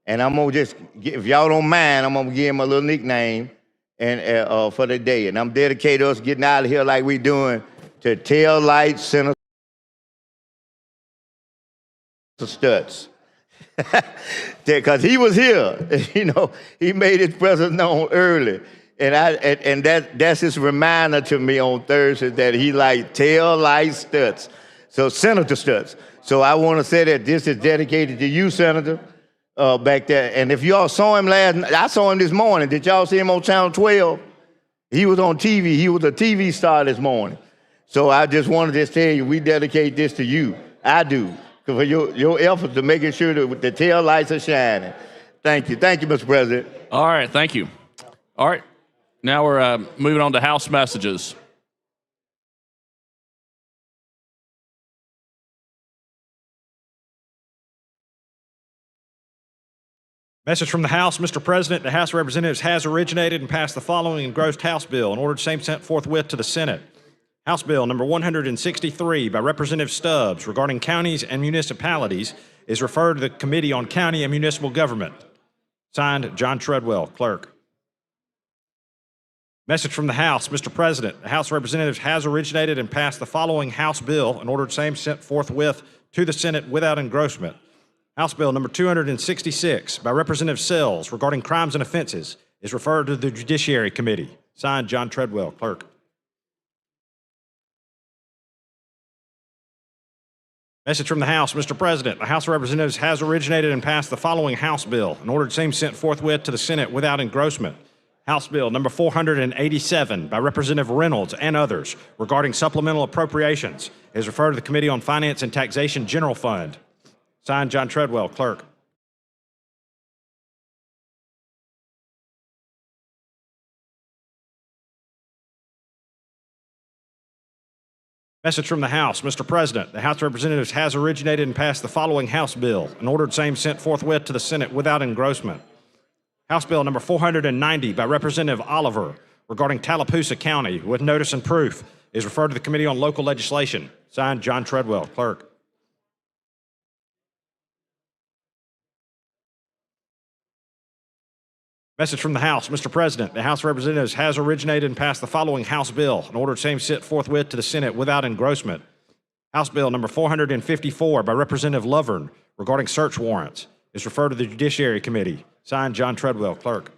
And I'm gonna just, if y'all don't mind, I'm gonna give him a little nickname and for the day. And I'm dedicating us getting out of here like we doing to Tail Light Senator Stutz. Because he was here, he made his presence known early. And that's his reminder to me on Thursday that he like Tail Light Stutz. So Senator Stutz. So I want to say that this is dedicated to you, Senator. Back there. And if y'all saw him last night, I saw him this morning. Did y'all see him on Channel 12? He was on TV. He was a TV star this morning. So I just wanted to tell you, we dedicate this to you. I do. For your efforts to making sure that the tail lights are shining. Thank you. Thank you, Mr. President. All right, thank you. All right, now we're moving on to House messages. Message from the House. Mr. President, the House of Representatives has originated and passed the following engrossed House bill and ordered same sent forthwith to the Senate. House Bill number 163 by Representative Stubbs regarding counties and municipalities is referred to the Committee on County and Municipal Government. Signed, John Treadwell, Clerk. Message from the House. Mr. President, the House of Representatives has originated and passed the following House bill and ordered same sent forthwith to the Senate without engrossment. House Bill number 266 by Representative Sells regarding crimes and offenses is referred to the Judiciary Committee. Signed, John Treadwell, Clerk. Message from the House. Mr. President, the House of Representatives has originated and passed the following House bill and ordered same sent forthwith to the Senate without engrossment. House Bill number 487 by Representative Reynolds and others regarding supplemental appropriations is referred to the Committee on Finance and Taxation General Fund. Signed, John Treadwell, Clerk. Message from the House. Mr. President, the House of Representatives has originated and passed the following House bill and ordered same sent forthwith to the Senate without engrossment. House Bill number 490 by Representative Oliver regarding Tallapoosa County with notice and proof is referred to the Committee on Local Legislation. Signed, John Treadwell, Clerk. Message from the House. Mr. President, the House of Representatives has originated and passed the following House bill and ordered same sent forthwith to the Senate without engrossment. House Bill number 454 by Representative Lovern regarding search warrants is referred to the Judiciary Committee. Signed, John Treadwell, Clerk.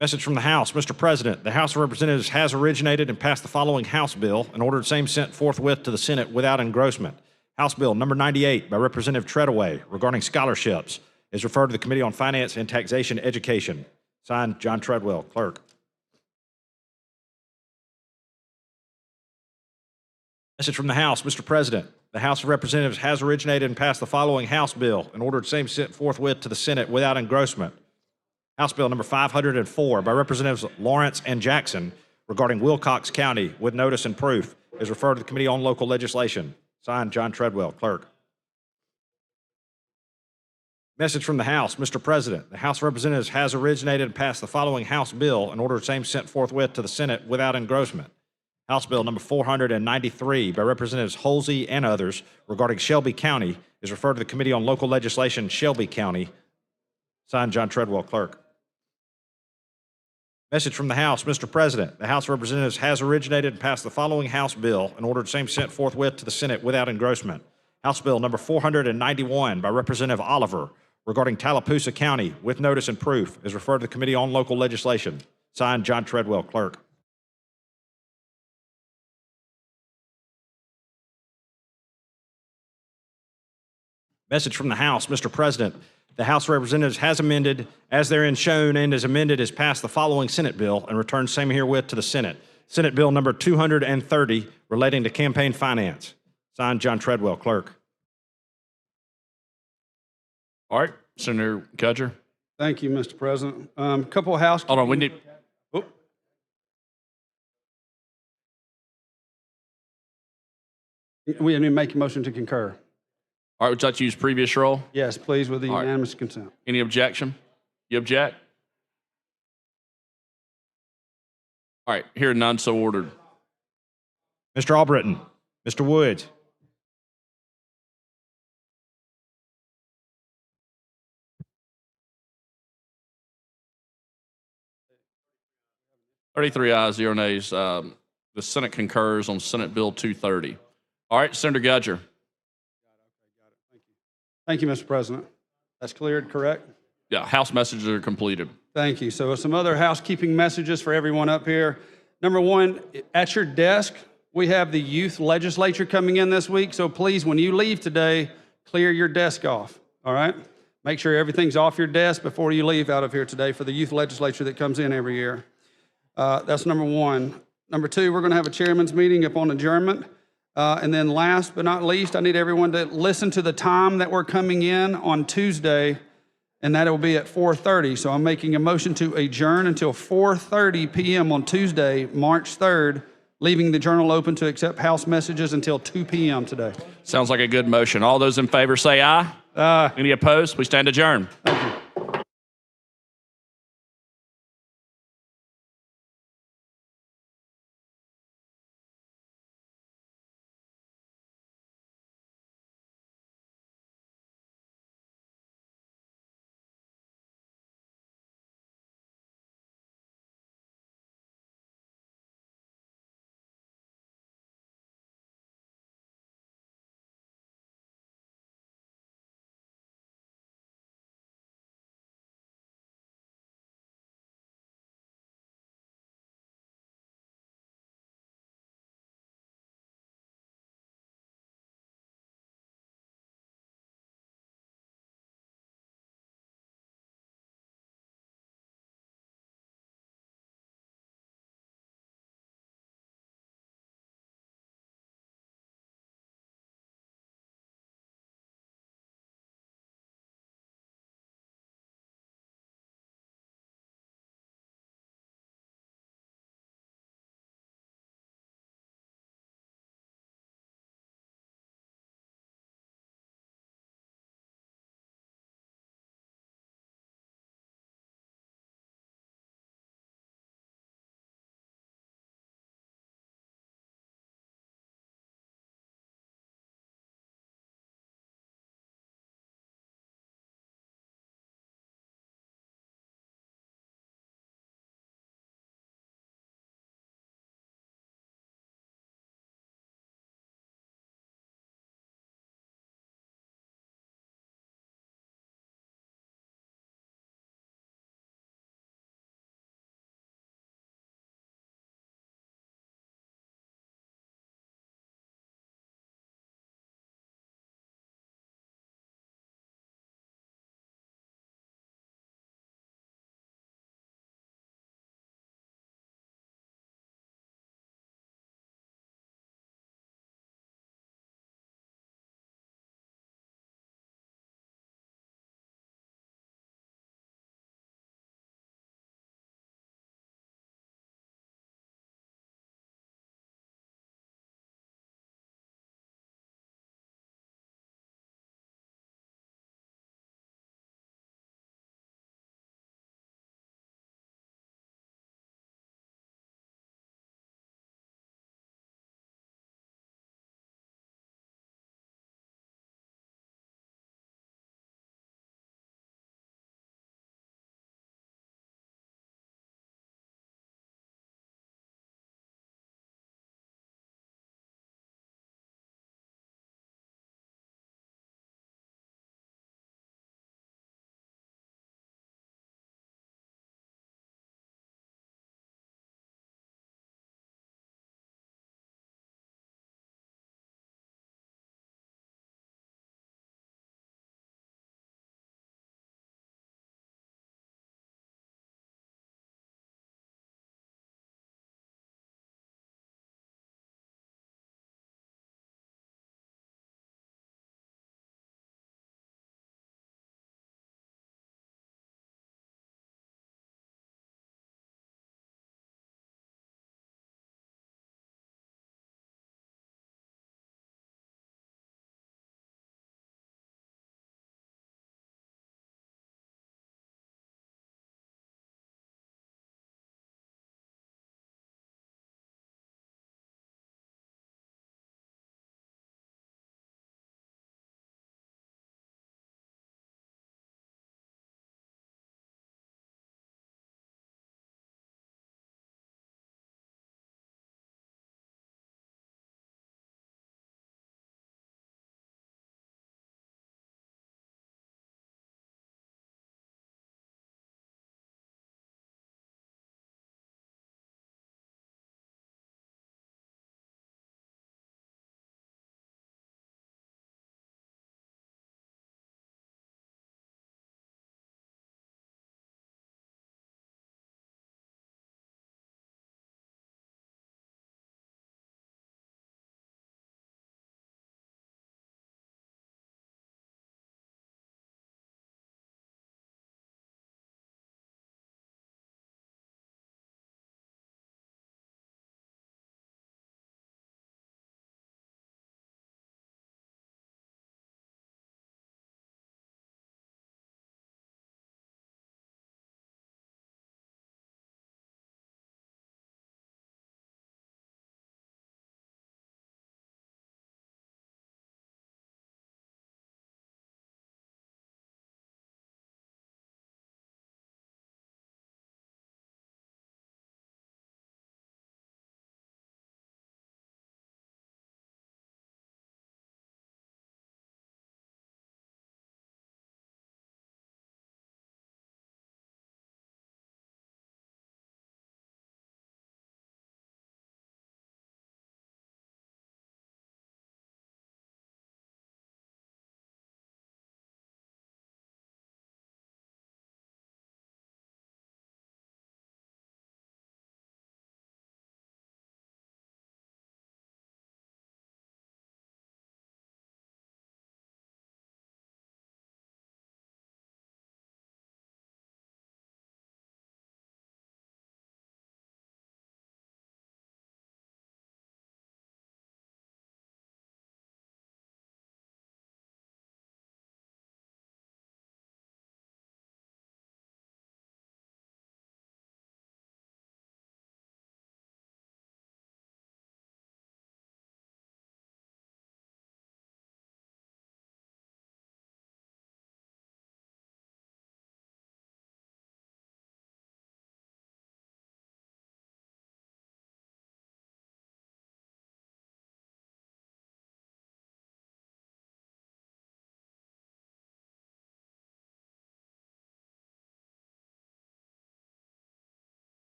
Message from the House. Mr. President, the House of Representatives has originated and passed the following House bill and ordered same sent forthwith to the Senate without engrossment. House Bill number 98 by Representative Treadaway regarding scholarships is referred to the Committee on Finance and Taxation Education. Signed, John Treadwell, Clerk. Message from the House. Mr. President, the House of Representatives has originated and passed the following House bill and ordered same sent forthwith to the Senate without engrossment. House Bill number 504 by Representatives Lawrence and Jackson regarding Wilcox County with notice and proof is referred to the Committee on Local Legislation. Signed, John Treadwell, Clerk. Message from the House. Mr. President, the House of Representatives has originated and passed the following House bill and ordered same sent forthwith to the Senate without engrossment. House Bill number 493 by Representatives Holsey and others regarding Shelby County is referred to the Committee on Local Legislation, Shelby County. Signed, John Treadwell, Clerk. Message from the House. Mr. President, the House of Representatives has originated and passed the following House bill and ordered same sent forthwith to the Senate without engrossment. House Bill number 491 by Representative Oliver regarding Tallapoosa County with notice and proof is referred to the Committee on Local Legislation. Signed, John Treadwell, Clerk. Message from the House. Mr. President, the House of Representatives has amended, as therein shown, and as amended, has passed the following Senate bill and returned same herewith to the Senate. Senate Bill number 230 relating to campaign finance. Signed, John Treadwell, Clerk. All right, Senator Gudger. Thank you, Mr. President. A couple of house. Hold on, we need. We need to make a motion to concur. All right, would you like to use previous role? Yes, please, with the All right. unanimous consent. Any objection? You object? All right, hearing none, so ordered. Mr. Albritton, Mr. Woods. $33 ayes, 0 nays. The Senate concurs on Senate Bill 230. All right, Senator Gudger. Thank you, Mr. President. That's cleared, correct? Yeah, House messages are completed. Thank you. So some other housekeeping messages for everyone up here. Number one, at your desk, we have the youth legislature coming in this week. So please, when you leave today, clear your desk off, all right? Make sure everything's off your desk before you leave out of here today for the youth legislature that comes in every year. That's number one. Number two, we're going to have a chairman's meeting upon adjournment. And then last but not least, I need everyone to listen to the time that we're coming in on Tuesday, and that will be at 4:30. So I'm making a motion to adjourn until 4:30 p.m. on Tuesday, March 3rd, leaving the journal open to accept House messages until 2 p.m. today. Sounds like a good motion. All those in favor say aye. Aye. Any opposed? We stand adjourned. Thank you.